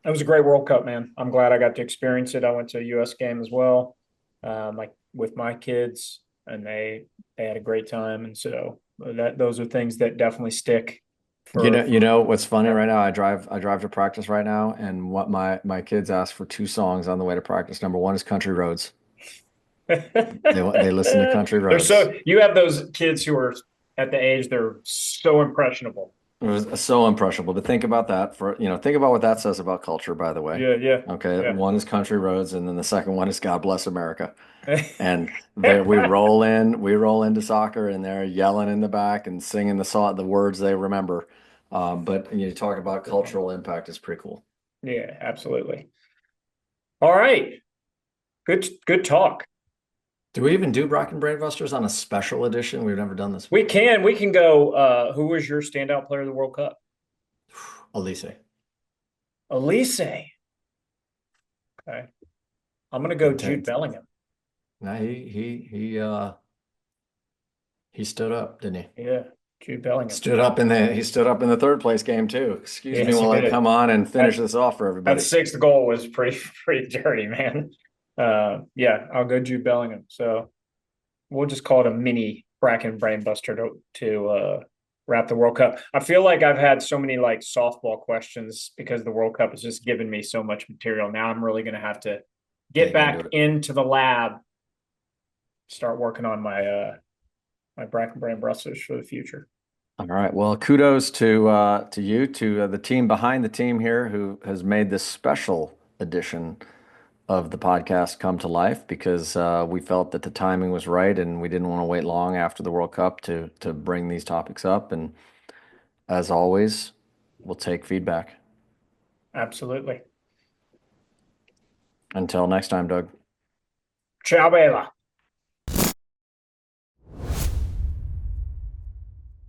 It was a great World Cup, man. I'm glad I got to experience it. I went to a US game as well, like with my kids, and they had a great time. And so those are things that definitely stick for What's funny right now? I drive to practice right now, and what my kids ask for 2 songs on the way to practice. Number one is Country Roads. They listen to Country They're Roads. so you have those kids who are at the age they're so impressionable. It was so impressionable. But think about that think about what that says about culture, by the way. Yeah, yeah, Okay, yeah. one is Country Roads, and then the second one is God Bless America. And we roll into soccer, and they're yelling in the back and singing the words they remember. But you talk about cultural impact is pretty cool. Yeah, absolutely. All right. Good talk. Do we even do Bracken Brainbusters on a special edition? We've never done this We before. can go who was your standout player of the World Cup? Elise. Elise. Okay. I'm gonna go Jude Intent. Bellingham. Now he stood up, didn't he? Yeah. Jude Bellingham. He stood up in the third place game too. Excuse me Yes, he while I did. come on and finish this off for everybody. That sixth goal was pretty dirty, man. Yeah, I'll go Jude Bellingham. So we'll just call it a mini Bracken brainbuster to wrap the World Cup. I feel like I've had so many like softball questions because the World Cup has just given me so much material. Now I'm really going to have to get back into the lab, start working on my Bracken brainbusters for the future. All right. Well, kudos to you, to the team behind the team here who has made this special edition of the podcast come to life, because we felt that the timing was right and we didn't want to wait long after the World Cup to bring these topics up. And as always, we'll take feedback. Absolutely. Until next time, Doug. Ciao, Bella.